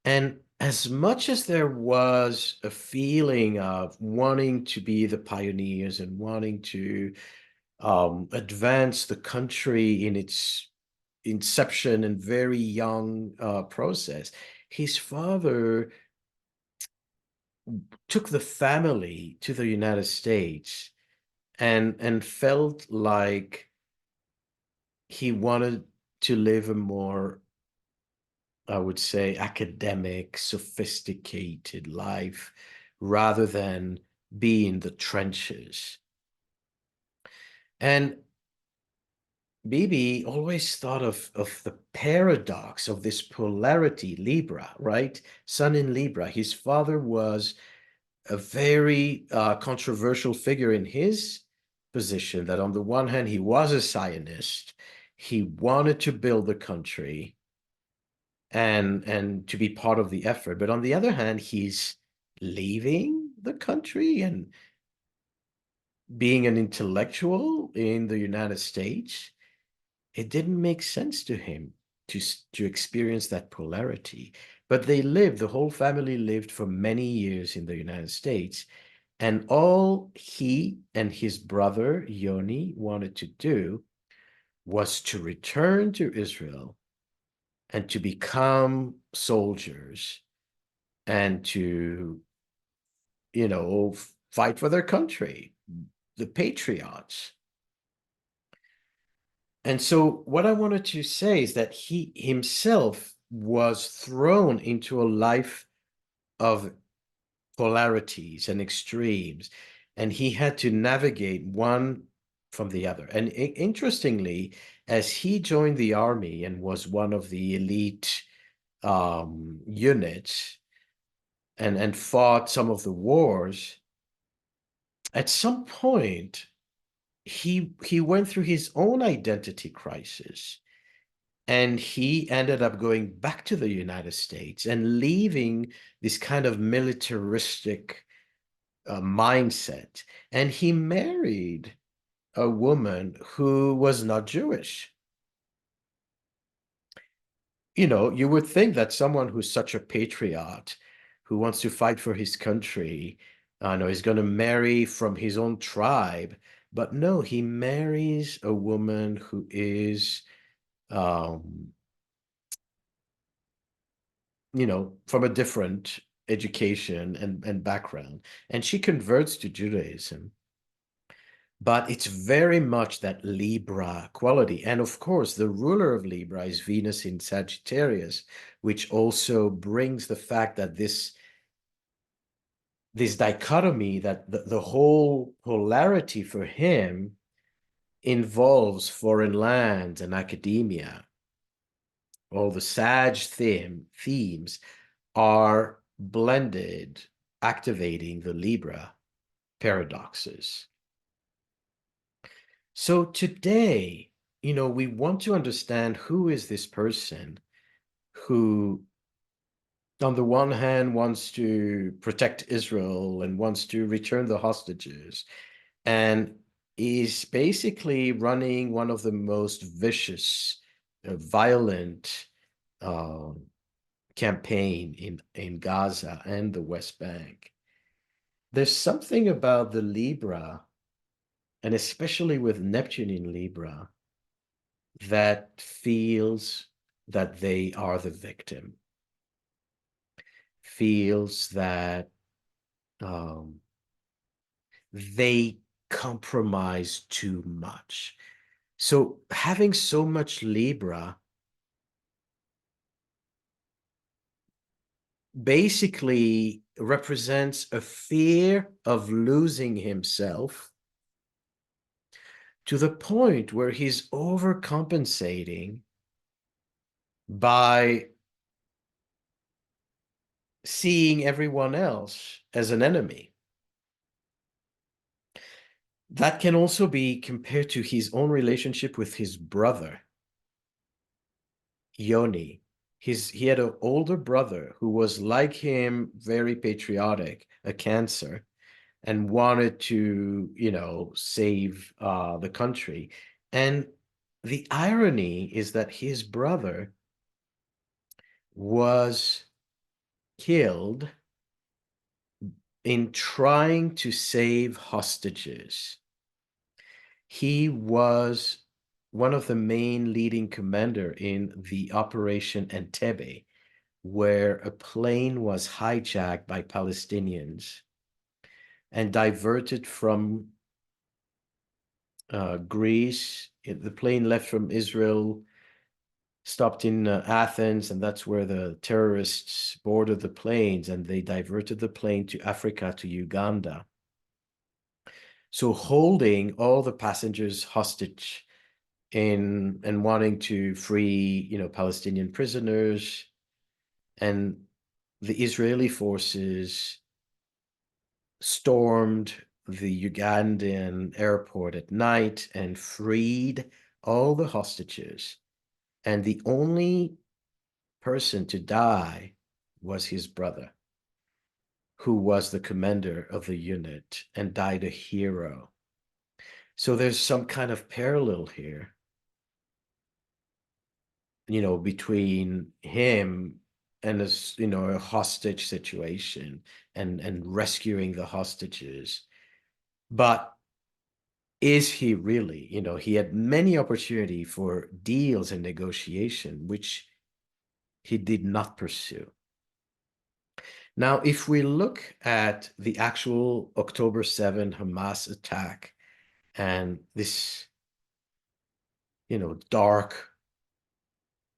And as much as there was a feeling of wanting to be the pioneers and wanting to advance the country in its inception and very young process, his father took the family to the United States and felt like he wanted to live a more, I would say, academic, sophisticated life rather than be in the trenches. And Bibi always thought of the paradox of this polarity, Libra, right? Sun in Libra. His father was a very controversial figure in his position, that on the one hand, he was a Zionist. He wanted to build the country and to be part of the effort. But on the other hand, he's leaving the country and being an intellectual in the United States. It didn't make sense to him to experience that polarity. But they lived, the whole family lived for many years in the United States. And all he and his brother, Yoni, wanted to do was to return to Israel and to become soldiers and to, fight for their country, the patriots. And so what I wanted to say is that he himself was thrown into a life of polarities and extremes, and he had to navigate one from the other. And interestingly, as he joined the army and was one of the elite units, and fought some of the wars, at some point he went through his own identity crisis, and he ended up going back to the United States and leaving this kind of militaristic mindset. And he married a woman who was not Jewish. You know, you would think that someone who's such a patriot, who wants to fight for his country, I know, is going to marry from his own tribe. But no, he marries a woman who is, um, you know, from a different education and background. And she converts to Judaism. But it's very much that Libra quality. And of course, the ruler of Libra is Venus in Sagittarius, which also brings the fact that this dichotomy, that the whole polarity for him involves foreign lands and academia. All the Sag themes are blended, activating the Libra paradoxes. So today, you know, we want to understand who is this person who, on the one hand, wants to protect Israel and wants to return the hostages, and is basically running one of the most vicious, violent campaign in Gaza and the West Bank. There's something about the Libra, and especially with Neptune in Libra, that feels that they are the victim, feels that they compromise too much. So having so much Libra basically represents a fear of losing himself, to the point where he's overcompensating by seeing everyone else as an enemy. That can also be compared to his own relationship with his brother, Yoni. He had an older brother who was like him, very patriotic, a Cancer, and wanted to, you know, save the country. And the irony is that his brother was killed in trying to save hostages. He was one of the main leading commander in the Operation Entebbe, where a plane was hijacked by Palestinians and diverted from Greece. The plane left from Israel, stopped in Athens, and that's where the terrorists boarded the planes, and they diverted the plane to Africa, to Uganda. So holding all the passengers hostage and wanting to free, you know, Palestinian prisoners, and the Israeli forces stormed the Ugandan airport at night and freed all the hostages. And the only person to die was his brother, who was the commander of the unit and died a hero. So there's some kind of parallel here, you know, between him and this, you know, a hostage situation and rescuing the hostages. But is he really, you know, he had many opportunity for deals and negotiation, which he did not pursue. Now, if we look at the actual October 7 Hamas attack and this, you know,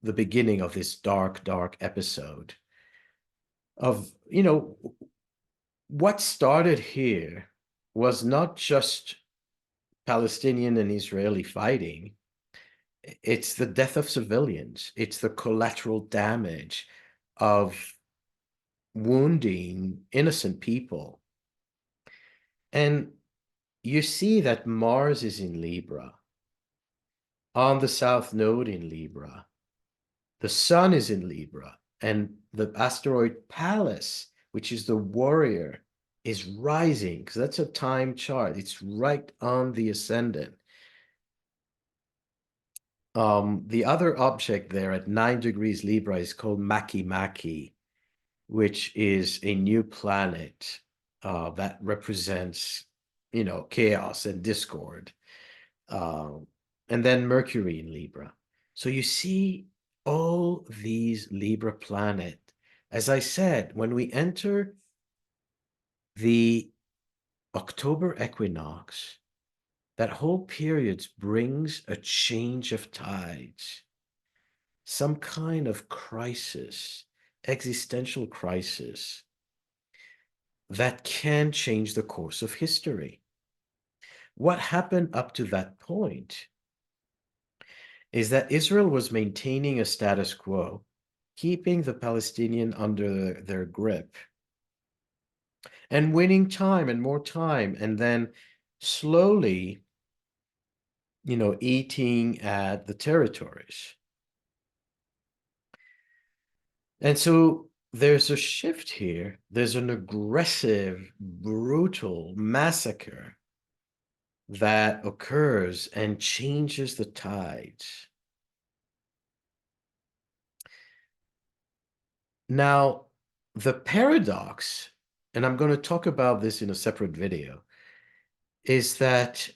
the beginning of this dark episode of, you know, what started here was not just Palestinian and Israeli fighting. It's the death of civilians. It's the collateral damage of wounding innocent people. And you see that Mars is in Libra, on the South Node in Libra. The Sun is in Libra, and the asteroid Pallas, which is the warrior, is rising, because that's a time chart. It's right on the ascendant. The other object there at 9 degrees Libra is called Makemake, which is a new planet that represents, chaos and discord. And then Mercury in Libra. So you see all these Libra planet. As I said, when we enter the October equinox, that whole period brings a change of tides, some kind of crisis, existential crisis that can change the course of history. What happened up to that point is that Israel was maintaining a status quo, keeping the Palestinian under their grip, and winning time and more time, and then slowly, eating at the territories. And so there's a shift here. There's an aggressive, brutal massacre that occurs and changes the tides. Now, the paradox, and I'm going to talk about this in a separate video, is that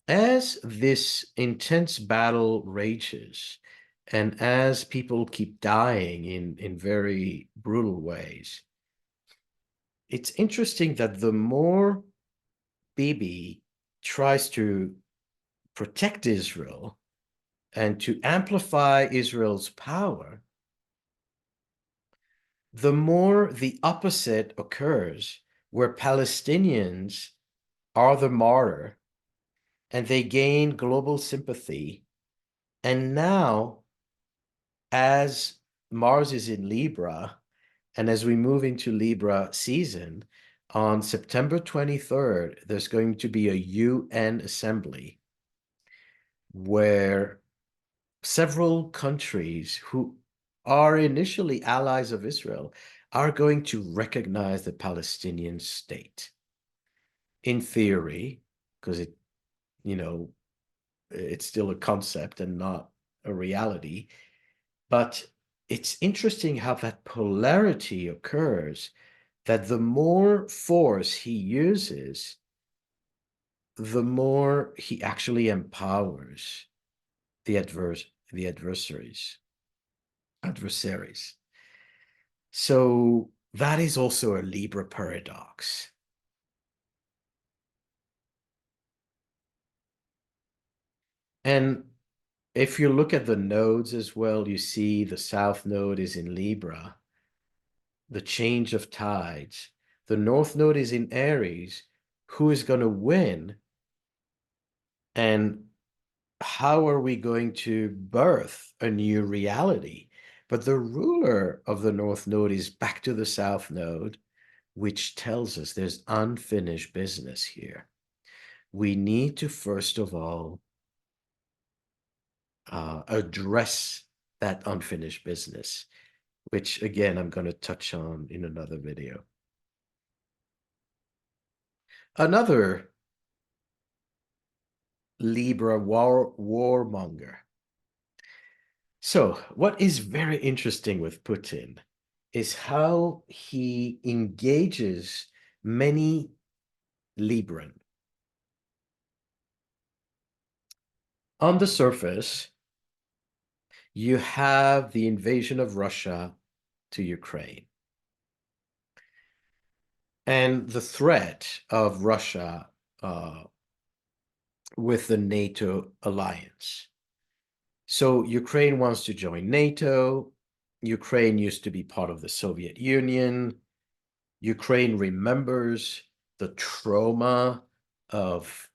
as this intense battle rages, and as people keep dying in very brutal ways, it's interesting that the more Bibi tries to protect Israel and to amplify Israel's power, the more the opposite occurs, where Palestinians are the martyr and they gain global sympathy. And now, as Mars is in Libra, and as we move into Libra season, on September 23rd, there's going to be a UN assembly where several countries who are initially allies of Israel are going to recognize the Palestinian state. In theory, because it's still a concept and not a reality. But it's interesting how that polarity occurs, that the more force he uses, the more he actually empowers the adversaries. So that is also a Libra paradox. And if you look at the nodes as well, you see the South Node is in Libra, the change of tides. The North Node is in Aries. Who is going to win? And how are we going to birth a new reality? But the ruler of the North Node is back to the South Node, which tells us there's unfinished business here. We need to, first of all, address that unfinished business, which again, I'm going to touch on in another video. Another Libra warmonger. So what is very interesting with Putin is how he engages many Libran. On the surface, you have the invasion of Russia to Ukraine and the threat of Russia with the NATO alliance. So Ukraine wants to join NATO. Ukraine used to be part of the Soviet Union. Ukraine remembers the trauma of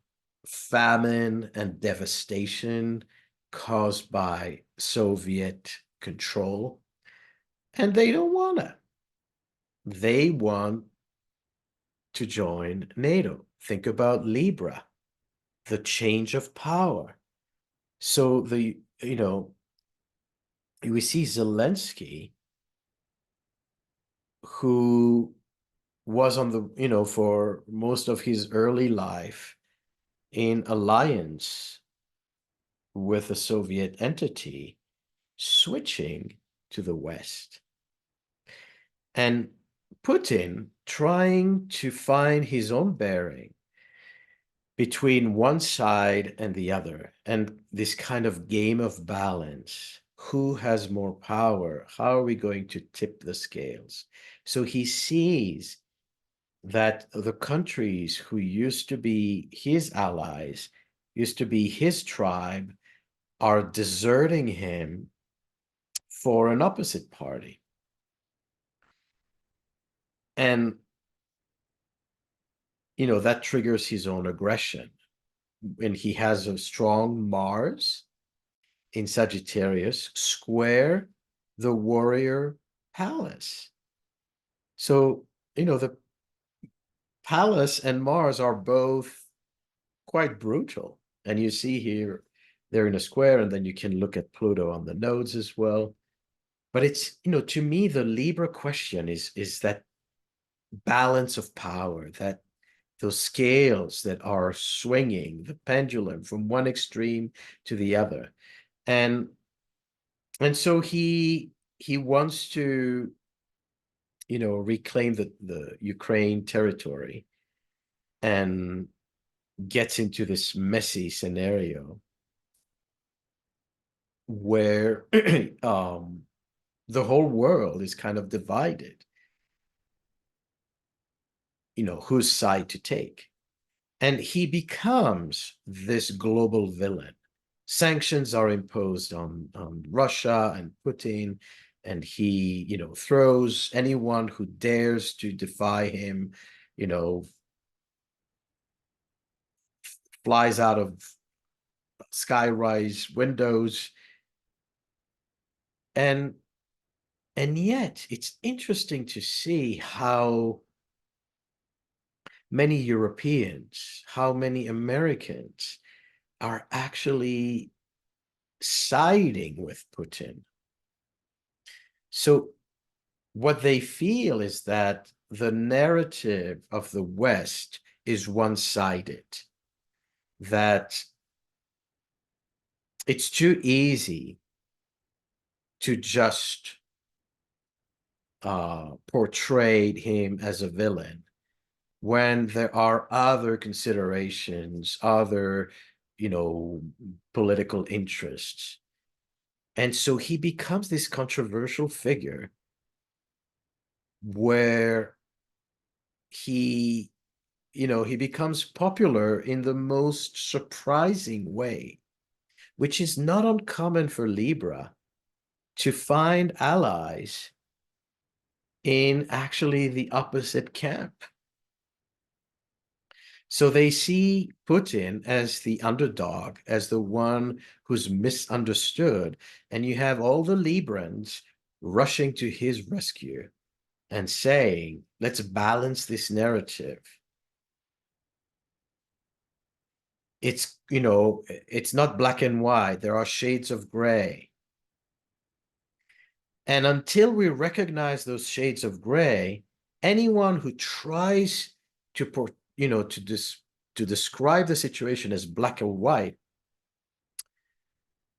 famine and devastation caused by Soviet control. And they don't want to. They want to join NATO. Think about Libra, the change of power. So we see Zelensky, who was on the, for most of his early life in alliance with a Soviet entity, switching to the West. And Putin trying to find his own bearing between one side and the other, and this kind of game of balance. Who has more power? How are we going to tip the scales? So he sees that the countries who used to be his allies, used to be his tribe, are deserting him for an opposite party. And, that triggers his own aggression. And he has a strong Mars in Sagittarius square the warrior palace. So, the palace and Mars are both quite brutal. And you see here, they're in a square, and then you can look at Pluto on the nodes as well. But it's, to me, the Libra question is that balance of power, that those scales that are swinging, the pendulum from one extreme to the other. And so he wants to, reclaim the Ukraine territory, and gets into this messy scenario where the whole world is kind of divided, whose side to take. And he becomes this global villain. Sanctions are imposed on Russia and Putin, and he, throws anyone who dares to defy him, flies out of skyrise windows. And yet it's interesting to see how many Europeans, how many Americans are actually siding with Putin. So what they feel is that the narrative of the West is one-sided, that it's too easy to just portray him as a villain, when there are other considerations, other, political interests. And so he becomes this controversial figure where he becomes popular in the most surprising way, which is not uncommon for Libra to find allies in actually the opposite camp. So they see Putin as the underdog, as the one who's misunderstood, and you have all the Librans rushing to his rescue and saying, let's balance this narrative. It's, it's not black and white. There are shades of gray. And until we recognize those shades of gray, anyone who tries to describe the situation as black and white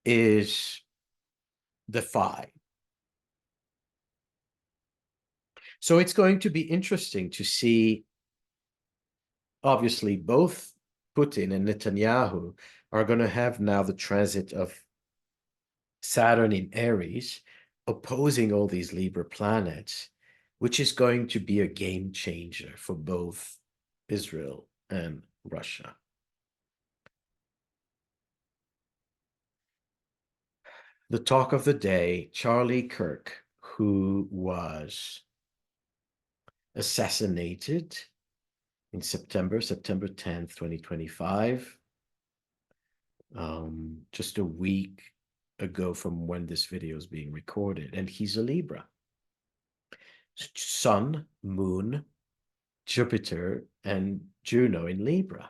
is defied. So it's going to be interesting to see, obviously, both Putin and Netanyahu are going to have now the transit of Saturn in Aries, opposing all these Libra planets, which is going to be a game changer for both Israel and Russia. The talk of the day, Charlie Kirk, who was assassinated in September 10th, 2025, just a week ago from when this video is being recorded. And he's a Libra. Sun, Moon, Jupiter, and Juno in Libra.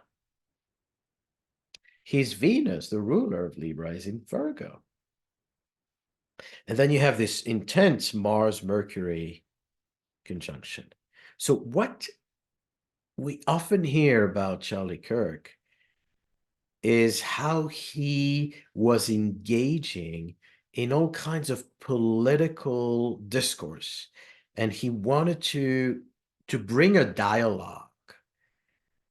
His Venus, the ruler of Libra, is in Virgo. And then you have this intense Mars-Mercury conjunction. So what we often hear about Charlie Kirk is how he was engaging in all kinds of political discourse, and he wanted to bring a dialogue,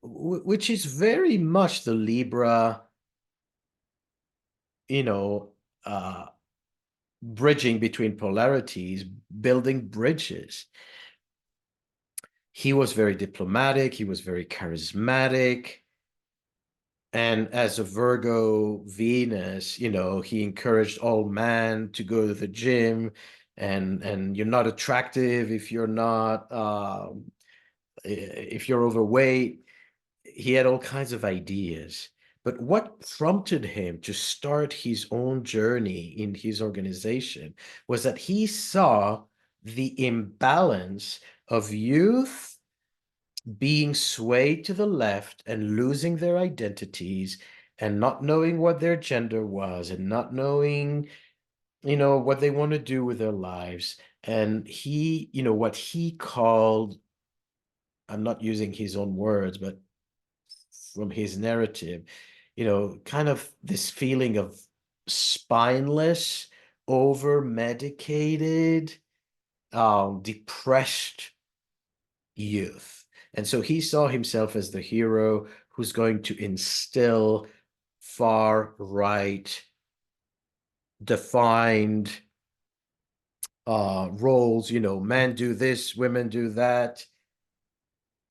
which is very much the Libra, you know, bridging between polarities, building bridges. He was very diplomatic, he was very charismatic. And as a Virgo Venus, he encouraged all men to go to the gym, and you're not attractive if you're not if you're overweight. He had all kinds of ideas. But what prompted him to start his own journey in his organization was that he saw the imbalance of youth being swayed to the left and losing their identities and not knowing what their gender was and not knowing, what they want to do with their lives. And he, what he called, I'm not using his own words, but from his narrative, kind of this feeling of spineless, over medicated, depressed youth. And so he saw himself as the hero who's going to instill far right defined roles, men do this, women do that.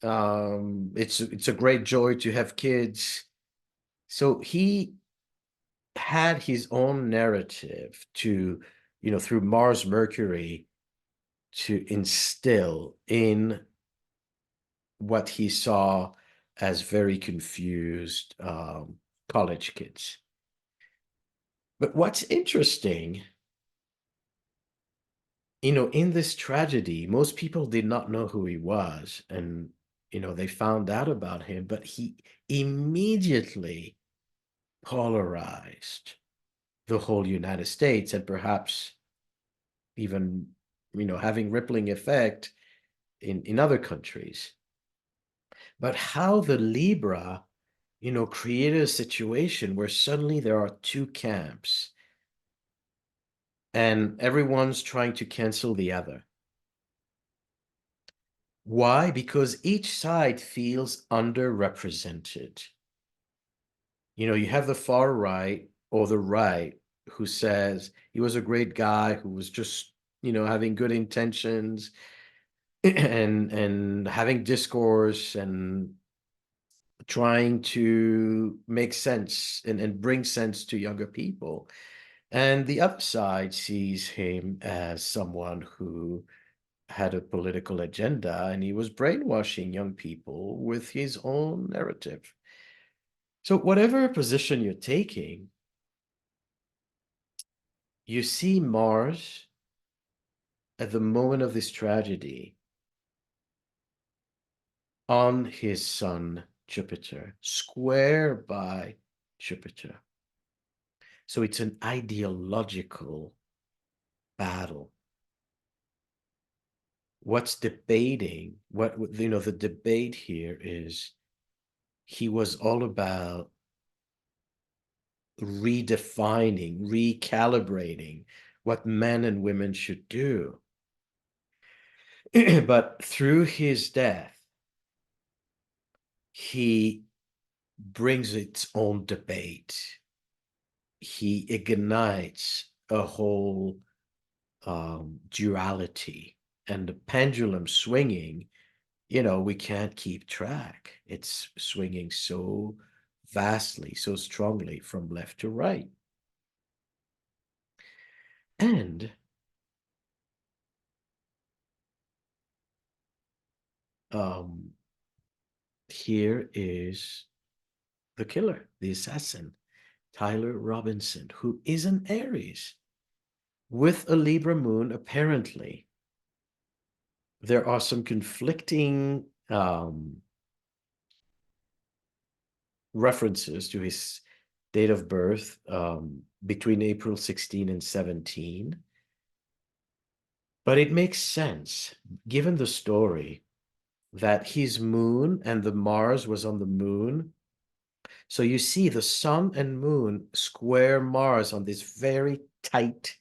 It's a great joy to have kids. So he had his own narrative to, through Mars Mercury, to instill in what he saw as very confused college kids. But what's interesting, in this tragedy, most people did not know who he was. And, they found out about him, but he immediately polarized the whole United States, and perhaps even, having rippling effect in other countries. But how the Libra, created a situation where suddenly there are two camps and everyone's trying to cancel the other. Why? Because each side feels underrepresented. You have the far right or the right who says he was a great guy who was just, having good intentions and having discourse and trying to make sense and bring sense to younger people. And the other side sees him as someone who had a political agenda, and he was brainwashing young people with his own narrative. So whatever position you're taking, you see Mars at the moment of this tragedy on his sun Jupiter, square by Jupiter. So it's an ideological battle. What's debating, the debate here is he was all about redefining, recalibrating what men and women should do. But through his death, he brings its own debate. He ignites a whole duality, and the pendulum swinging, we can't keep track. It's swinging so vastly, so strongly from left to right. And here is the killer, the assassin, Tyler Robinson, who is an Aries with a Libra moon, apparently. there are some conflicting references to his date of birth between April 16 and 17. But it makes sense, given the story, that his moon and the Mars was on the moon. So you see the sun and moon square Mars on this very tight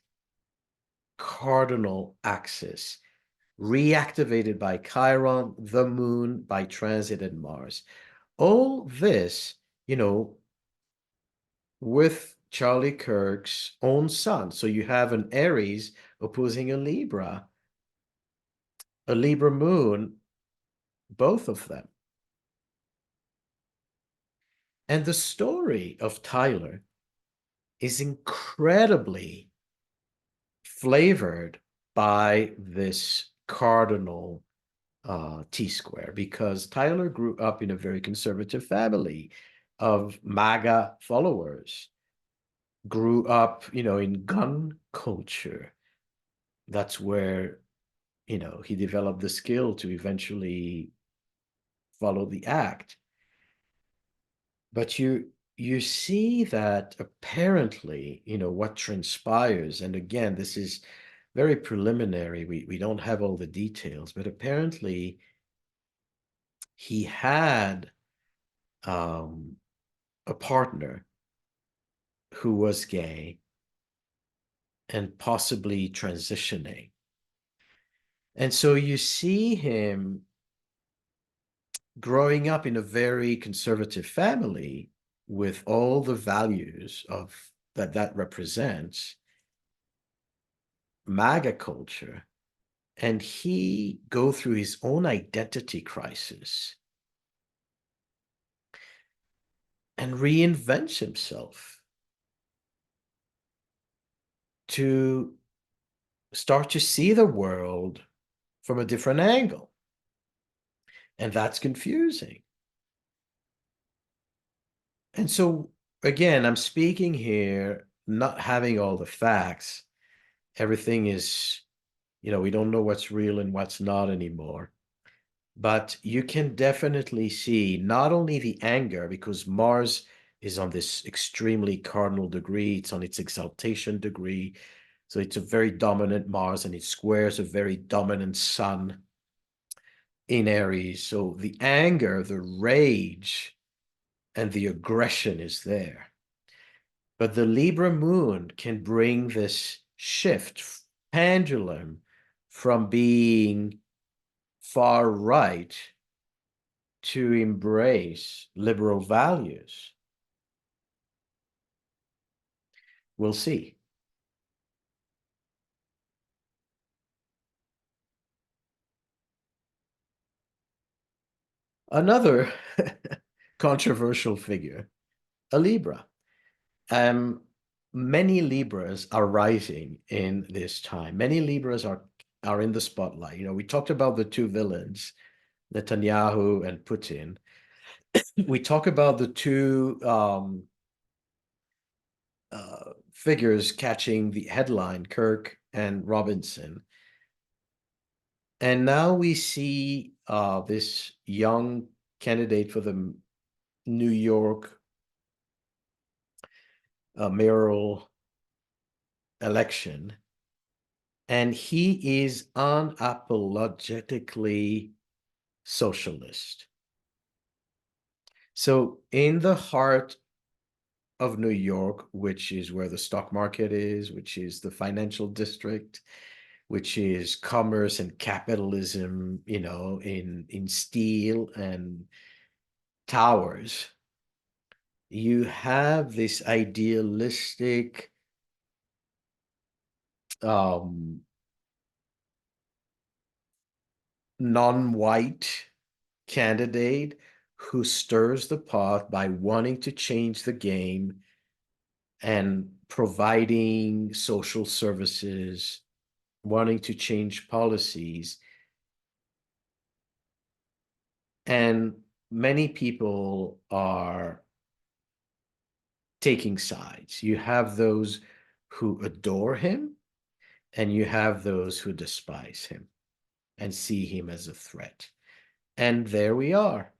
cardinal axis, reactivated by Chiron, the moon, by transit and Mars. All this, with Charlie Kirk's own sun. So you have an Aries opposing a Libra moon, both of them. And the story of Tyler is incredibly flavored by this cardinal T-square, because Tyler grew up in a very conservative family of MAGA followers, grew up, in gun culture. That's where, he developed the skill to eventually follow the act. But you see that apparently, what transpires, and again, this is very preliminary, we don't have all the details, but apparently he had a partner who was gay and possibly transitioning. And so you see him growing up in a very conservative family with all the values of that represents MAGA culture, and he go through his own identity crisis and reinvents himself to start to see the world from a different angle. And that's confusing. And so, again, I'm speaking here, not having all the facts. Everything is, we don't know what's real and what's not anymore. But you can definitely see not only the anger, because Mars is on this extremely cardinal degree, it's on its exaltation degree. So it's a very dominant Mars, and it squares a very dominant Sun in Aries. So the anger, the rage, and the aggression is there. But the Libra moon can bring this shift, pendulum, from being far right to embrace liberal values. We'll see. Another controversial figure, a Libra. Many Libras are rising in this time. Many Libras are in the spotlight. We talked about the two villains, Netanyahu and Putin. We talk about the two figures catching the headline, Kirk and Robinson. And now we see this young candidate for the New York mayoral election, and he is unapologetically socialist. So in the heart of New York, which is where the stock market is, which is the financial district, which is commerce and capitalism, in steel and towers, you have this idealistic non-white candidate who stirs the pot by wanting to change the game and providing social services, wanting to change policies. And many people are taking sides. You have those who adore him, and you have those who despise him. and see him as a threat. And there we are.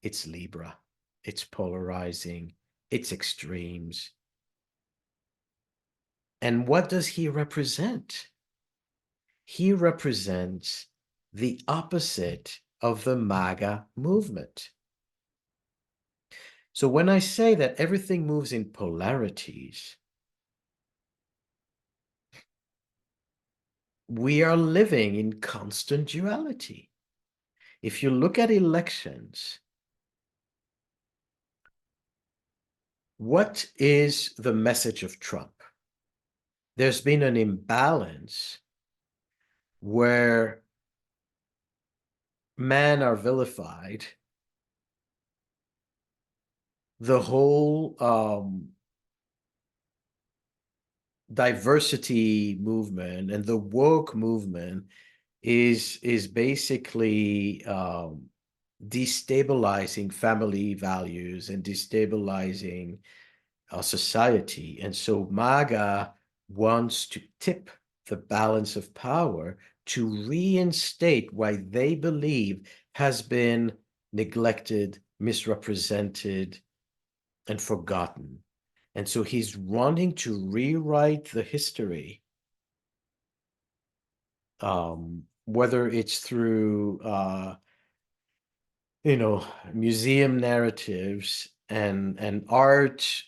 It's Libra. It's polarizing. It's extremes. And what does he represent? He represents the opposite of the MAGA movement. So when I say that everything moves in polarities, we are living in constant duality. If you look at elections, what is the message of Trump? There's been an imbalance where men are vilified. The whole diversity movement and the woke movement is basically destabilizing family values and destabilizing society. And so MAGA wants to tip the balance of power to reinstate what they believe has been neglected, misrepresented, and forgotten. And so he's wanting to rewrite the history, whether it's through museum narratives and art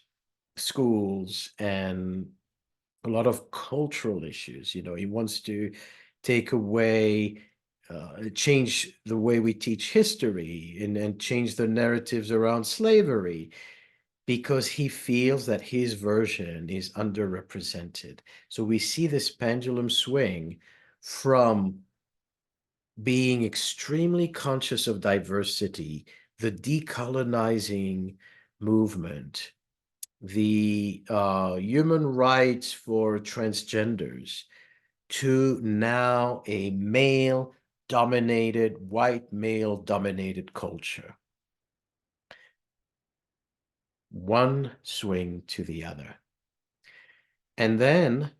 schools and a lot of cultural issues. He wants to take away, change the way we teach history and change the narratives around slavery, because he feels that his version is underrepresented. So we see this pendulum swing from being extremely conscious of diversity, the decolonizing movement, the human rights for transgenders, to now a male-dominated, white male-dominated culture. One swing to the other. And then,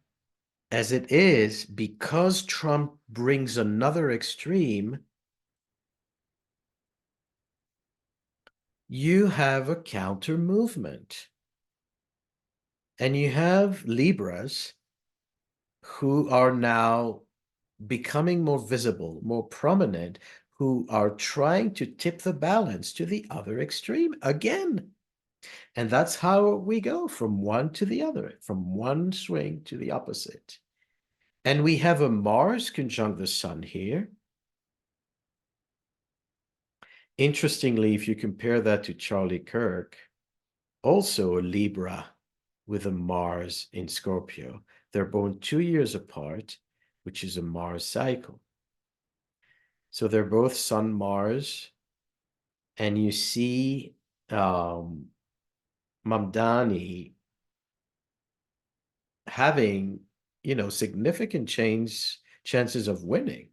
as it is, because Trump brings another extreme, you have a counter movement. And you have Libras who are now becoming more visible, more prominent, who are trying to tip the balance to the other extreme again. And that's how we go from one to the other, from one swing to the opposite. And we have a Mars conjunct the Sun here. Interestingly, if you compare that to Charlie Kirk, also a Libra with a Mars in Scorpio. They're born 2 years apart, which is a Mars cycle. So they're both Sun Mars. And you see Mamdani having, significant chances of winning.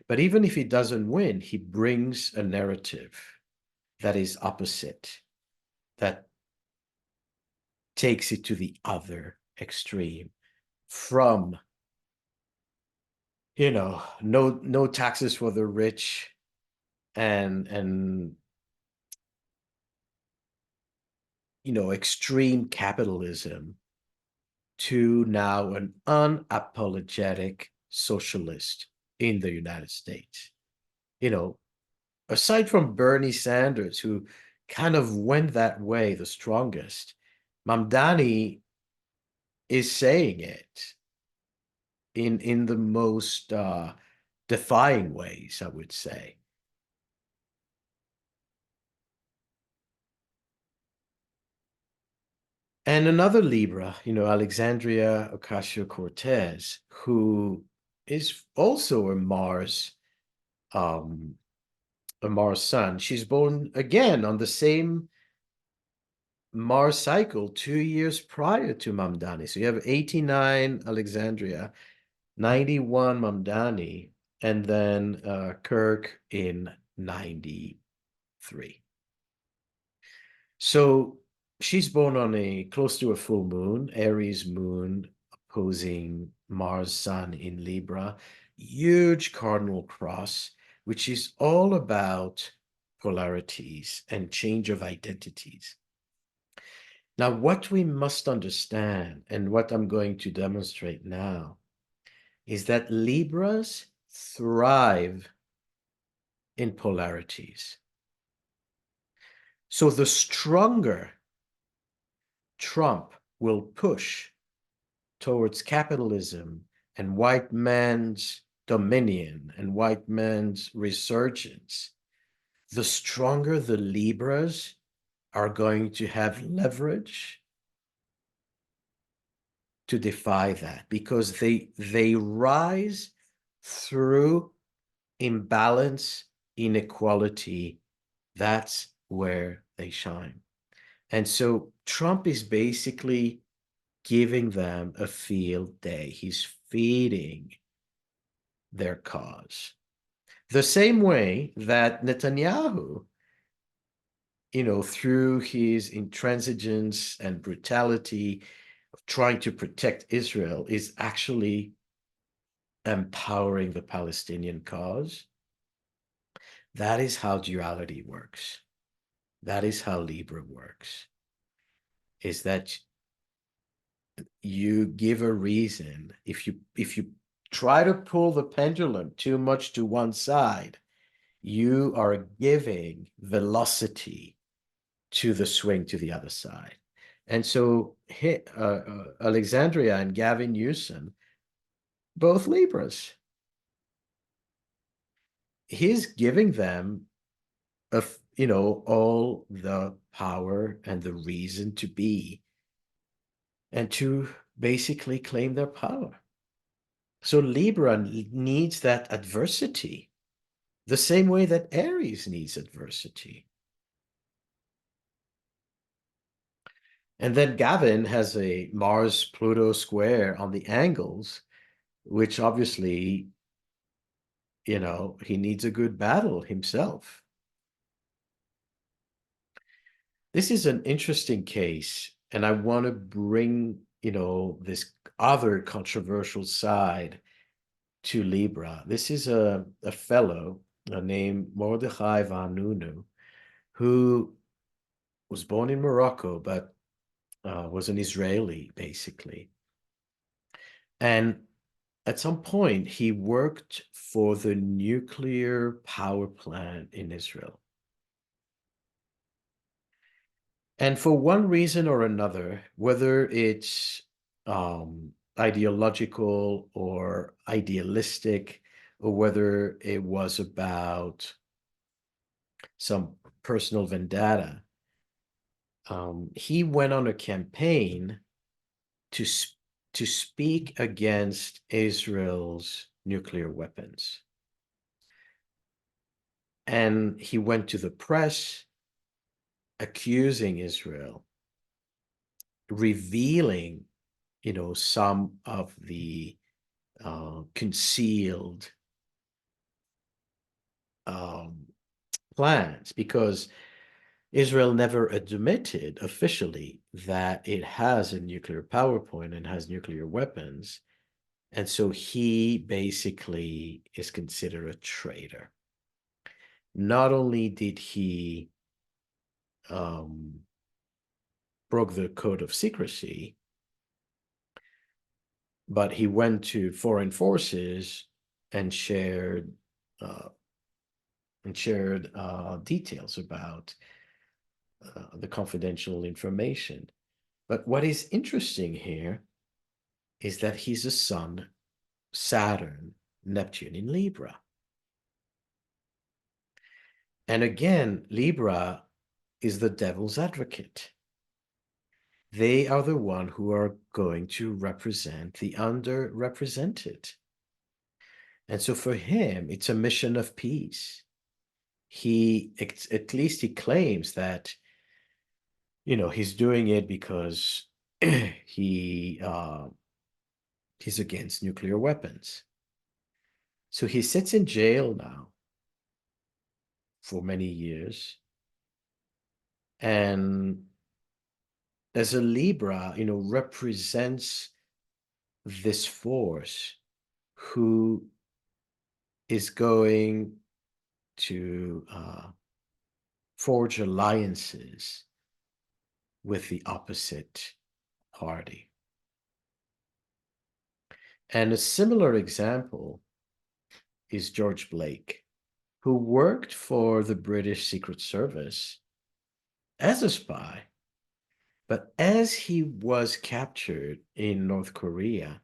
But even if he doesn't win, he brings a narrative that is opposite, that takes it to the other extreme, from no taxes for the rich and extreme capitalism, to now an unapologetic socialist in the United States. Aside from Bernie Sanders, who kind of went that way the strongest, Mamdani is saying it in the most defying ways, I would say. And another Libra, Alexandria Ocasio-Cortez, who is also a Mars sun. She's born again on the same Mars cycle 2 years prior to Mamdani. So you have 89 Alexandria, 91 Mamdani, and then Kirk in 93. So she's born on close to a full moon, Aries moon opposing Mars sun in Libra. huge cardinal cross, which is all about polarities and change of identities. Now, what we must understand, and what I'm going to demonstrate now, is that Libras thrive in polarities. So the stronger Trump will push towards capitalism and white man's dominion and white man's resurgence, the stronger the Libras are going to have leverage to defy that, because they rise through imbalance, inequality. That's where they shine. And so Trump is basically giving them a field day. He's feeding their cause. The same way that Netanyahu, through his intransigence and brutality of trying to protect Israel, is actually empowering the Palestinian cause. That is how duality works. That is how Libra works, is that you give a reason. If you try to pull the pendulum too much to one side, you are giving velocity to the swing to the other side. And so Alexandria and Gavin Newsom, both Libras, he's giving them all the power and the reason to be and to basically claim their power. So Libra needs that adversity the same way that Aries needs adversity. And then Gavin has a Mars-Pluto square on the angles, which obviously, he needs a good battle himself. This is an interesting case, and I want to bring, this other controversial side to Libra. This is a fellow named Mordechai Vanunu, who was born in Morocco, but was an Israeli, basically. And at some point, he worked for the nuclear power plant in Israel. And for one reason or another, whether it's ideological or idealistic, or whether it was about some personal vendetta, he went on a campaign to speak against Israel's nuclear weapons. And he went to the press accusing Israel, revealing, some of the concealed plans, because Israel never admitted officially that it has a nuclear power plant and has nuclear weapons. And so he basically is considered a traitor. Not only did he broke the code of secrecy, but he went to foreign forces and shared details about the confidential information. But what is interesting here is that he's a Sun, Saturn, Neptune in Libra. And again, Libra is the devil's advocate. They are the one who are going to represent the underrepresented. And so for him, it's a mission of peace. At least he claims that, he's doing it because he's against nuclear weapons. So he sits in jail now for many years. And as a Libra, represents this force who is going to forge alliances with the opposite party. And a similar example is George Blake, who worked for the British Secret Service as a spy. But as he was captured in North Korea,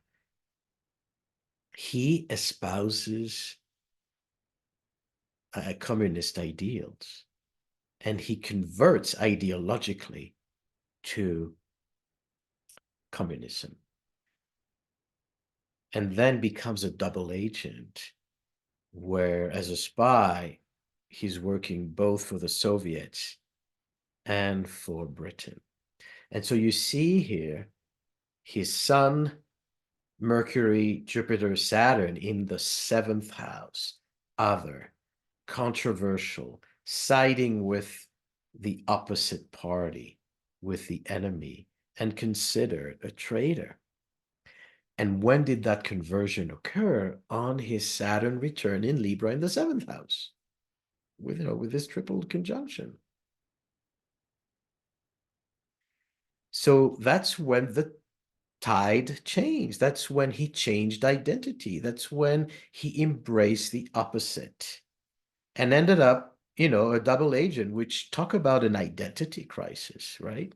he espouses communist ideals, and he converts ideologically to communism, and then becomes a double agent, where as a spy, he's working both for the Soviets and for Britain. And so you see here his sun, Mercury, Jupiter, Saturn in the 7th house, other, controversial, siding with the opposite party, with the enemy, and considered a traitor. And when did that conversion occur? On his Saturn return in Libra in the 7th house, with this triple conjunction. So that's when the tide changed. That's when he changed identity. That's when he embraced the opposite and ended up, a double agent, which talk about an identity crisis, right?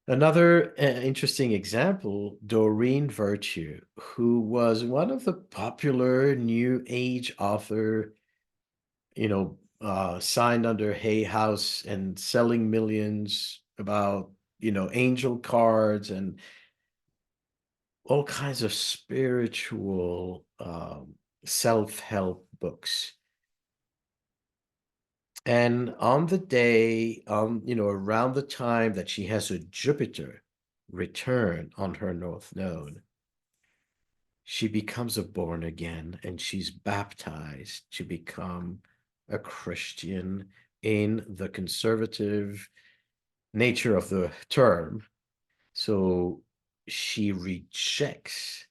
Another interesting example, Doreen Virtue, who was one of the popular New Age author, signed under Hay House and selling millions about, angel cards and all kinds of spiritual self-help books. And on the day, around the time that she has a Jupiter return on her North Node, she becomes a born again, and she's baptized to become a Christian in the conservative nature of the term. So she rejects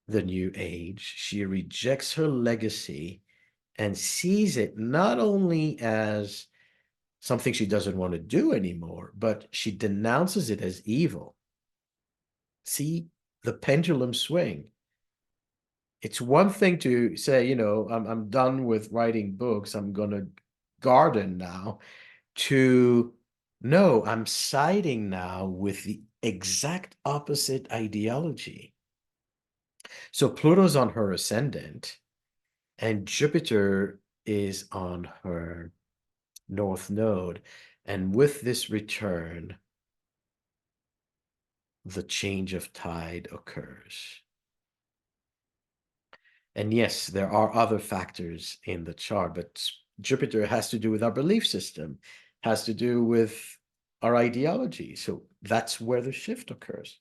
the New Age. She rejects her legacy and sees it not only as something she doesn't want to do anymore, but she denounces it as evil. See the pendulum swing. It's one thing to say, I'm done with writing books, I'm going to garden now, to no, I'm siding now with the exact opposite ideology. So Pluto's on her ascendant, and Jupiter is on her North Node. And with this return, the change of tide occurs. And yes, there are other factors in the chart, but Jupiter has to do with our belief system, has to do with our ideology. So that's where the shift occurs.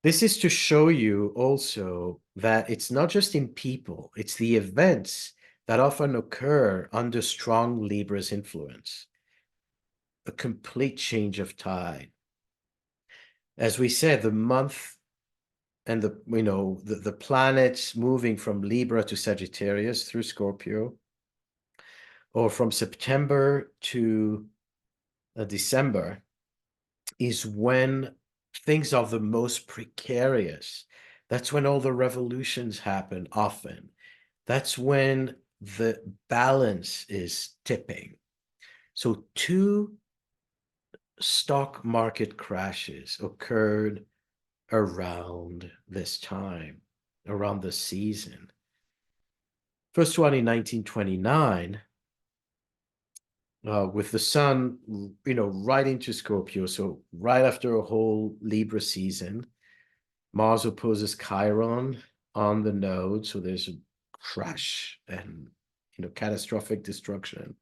This is to show you also that it's not just in people, it's the events that often occur under strong Libra's influence. A complete change of tide. As we said, the month and the planets moving from Libra to Sagittarius through Scorpio, or from September to December, is when things are the most precarious. That's when all the revolutions happen often. That's when the balance is tipping. So 2 stock market crashes occurred around this time, around the season. First one in 1929, with the sun, right into Scorpio. So right after a whole Libra season, Mars opposes Chiron on the node. So there's a crash and, catastrophic destruction.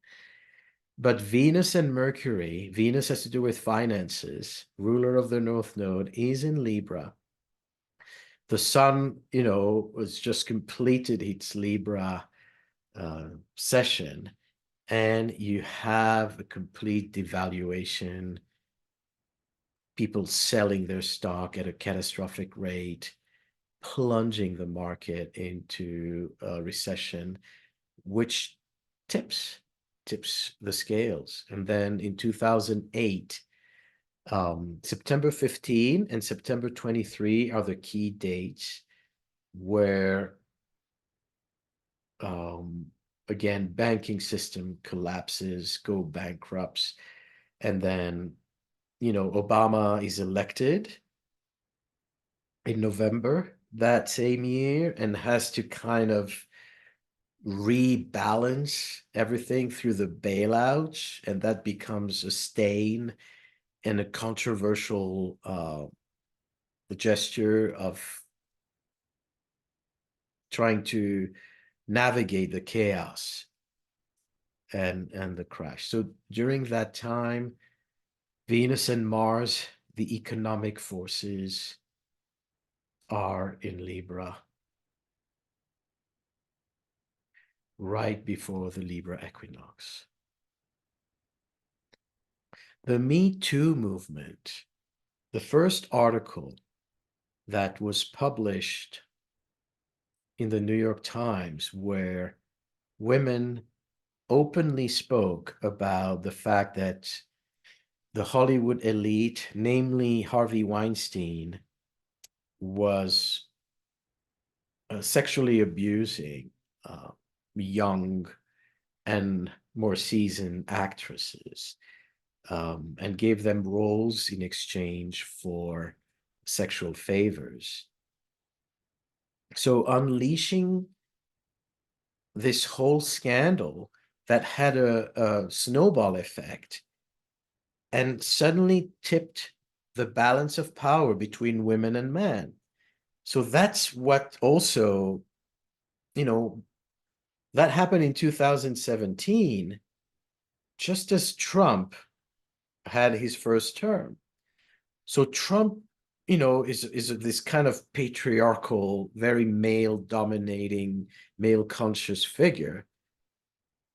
But Venus and Mercury, Venus has to do with finances, ruler of the North Node, is in Libra. The sun, was just completed its Libra session. and you have a complete devaluation, people selling their stock at a catastrophic rate, plunging the market into a recession, which tips the scales. And then in 2008, September 15 and September 23 are the key dates where, again, banking system collapses, go bankrupt, and then, Obama is elected in November that same year and has to kind of rebalance everything through the bailouts, and that becomes a stain and a controversial gesture of trying to navigate the chaos and the crash. So during that time, Venus and Mars, the economic forces, are in Libra right before the Libra equinox. The Me Too movement, the first article that was published in the New York Times where women openly spoke about the fact that the Hollywood elite, namely Harvey Weinstein, was sexually abusing young and more seasoned actresses, and gave them roles in exchange for sexual favors. So unleashing this whole scandal that had a snowball effect and suddenly tipped the balance of power between women and men. So that's what also, that happened in 2017, just as Trump had his first term. So Trump, is this kind of patriarchal, very male-dominating, male-conscious figure,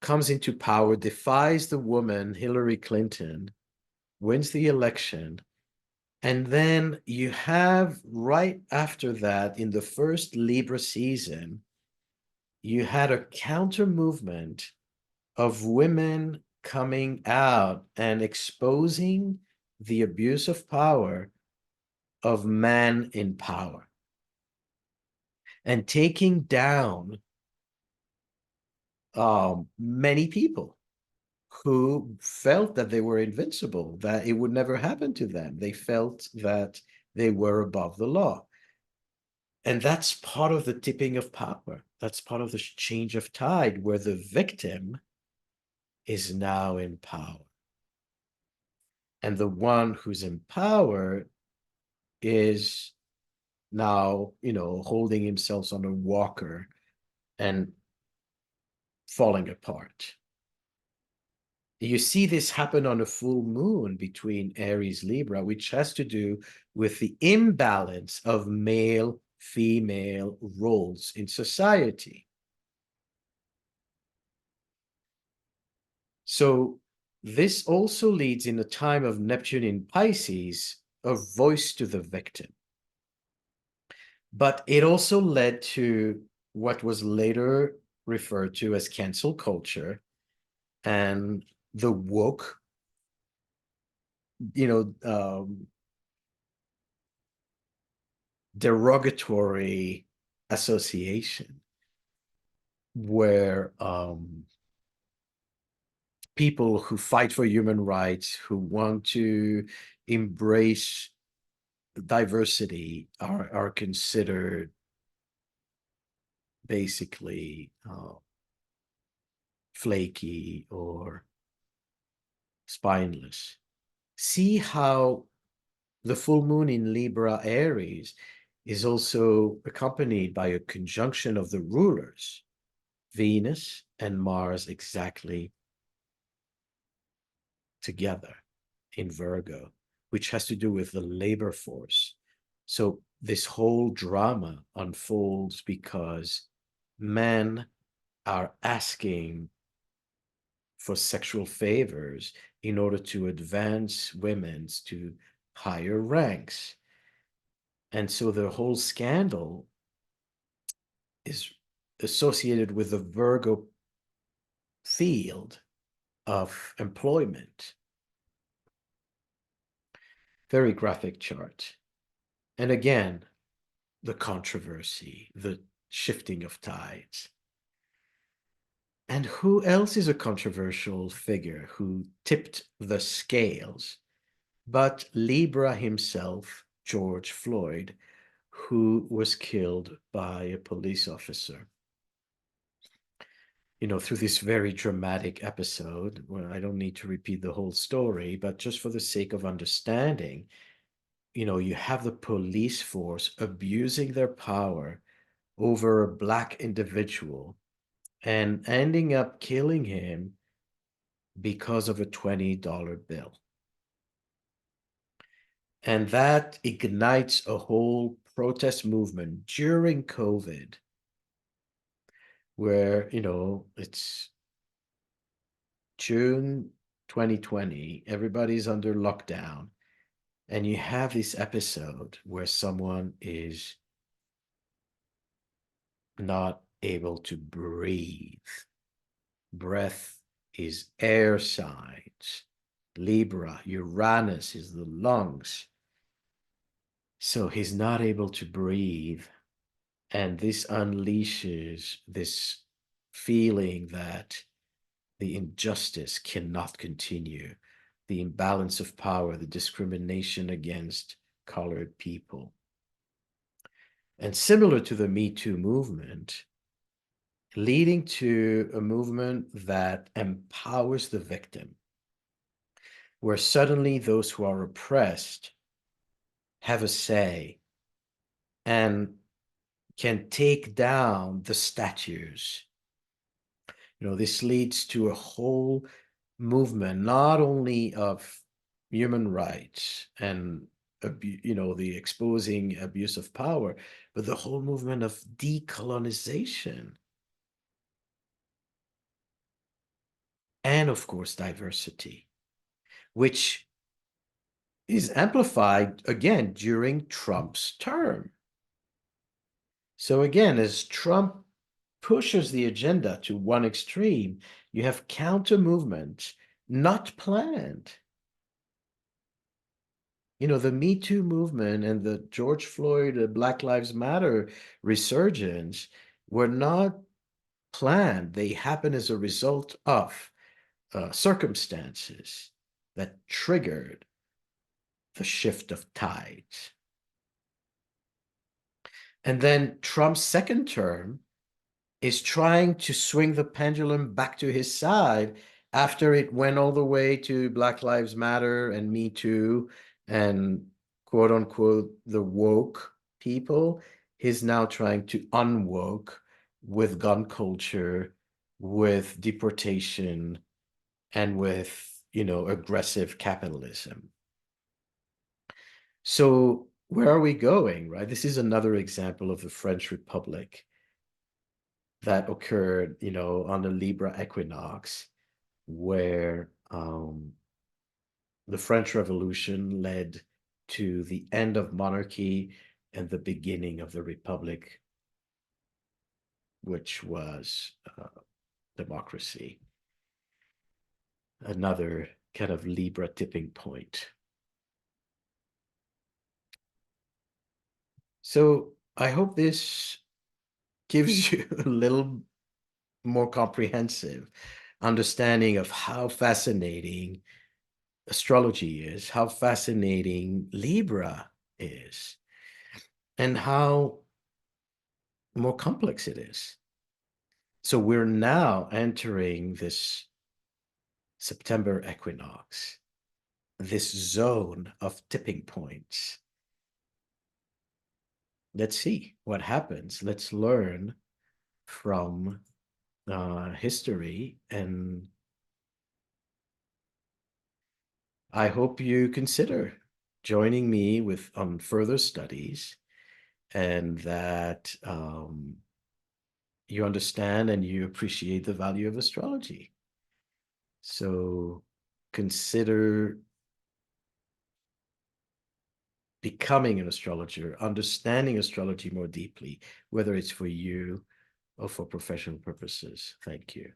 comes into power, defies the woman, Hillary Clinton, wins the election, and then you have, right after that, in the first Libra season, you had a counter movement of women coming out and exposing the abuse of power of man in power and taking down many people who felt that they were invincible, that it would never happen to them. They felt that they were above the law. And that's part of the tipping of power. That's part of the change of tide, where the victim is now in power. And the one who's in power is now, holding himself on a walker and falling apart. You see this happen on a full moon between Aries Libra, which has to do with the imbalance of male-female roles in society. So this also leads, in a time of Neptune in Pisces, a voice to the victim. But it also led to what was later referred to as cancel culture and the woke, derogatory association, where people who fight for human rights, who want to embrace diversity, are considered basically flaky or spineless. See how the full moon in Libra Aries is also accompanied by a conjunction of the rulers, Venus and Mars, exactly together in Virgo, which has to do with the labor force. So this whole drama unfolds because men are asking for sexual favors in order to advance women to higher ranks. And so the whole scandal is associated with the Virgo field of employment. Very graphic chart. And again, the controversy, the shifting of tides. And who else is a controversial figure who tipped the scales but Libra himself, George Floyd, who was killed by a police officer? Through this very dramatic episode, well, I don't need to repeat the whole story, but just for the sake of understanding, you have the police force abusing their power over a Black individual and ending up killing him because of a $20 bill. And that ignites a whole protest movement during COVID, where, it's June 2020, everybody's under lockdown, and you have this episode where someone is not able to breathe. Breath is air signs. Libra, Uranus is the lungs. So he's not able to breathe. And this unleashes this feeling that the injustice cannot continue, the imbalance of power, the discrimination against colored people. And similar to the Me Too movement, leading to a movement that empowers the victim, where suddenly those who are oppressed have a say and can take down the statues. This leads to a whole movement, not only of human rights and the exposing abuse of power, but the whole movement of decolonization. And of course, diversity, which is amplified again during Trump's term. So again, as Trump pushes the agenda to one extreme, you have counter movements not planned. The Me Too movement and the George Floyd Black Lives Matter resurgence were not planned. They happen as a result of circumstances that triggered the shift of tides. And then Trump's second term is trying to swing the pendulum back to his side after it went all the way to Black Lives Matter and Me Too and quote unquote the woke people. He's now trying to unwoke with gun culture, with deportation, and with, aggressive capitalism. So where are we going, right? This is another example of the French Republic that occurred, on the Libra equinox, where the French Revolution led to the end of monarchy and the beginning of the Republic, which was democracy. Another kind of Libra tipping point. So I hope this gives you a little more comprehensive understanding of how fascinating astrology is, how fascinating Libra is, and how more complex it is. So we're now entering this September equinox, this zone of tipping points. Let's see what happens. Let's learn from history, and I hope you consider joining me on further studies, and that you understand and you appreciate the value of astrology. So consider becoming an astrologer, understanding astrology more deeply, whether it's for you or for professional purposes. Thank you.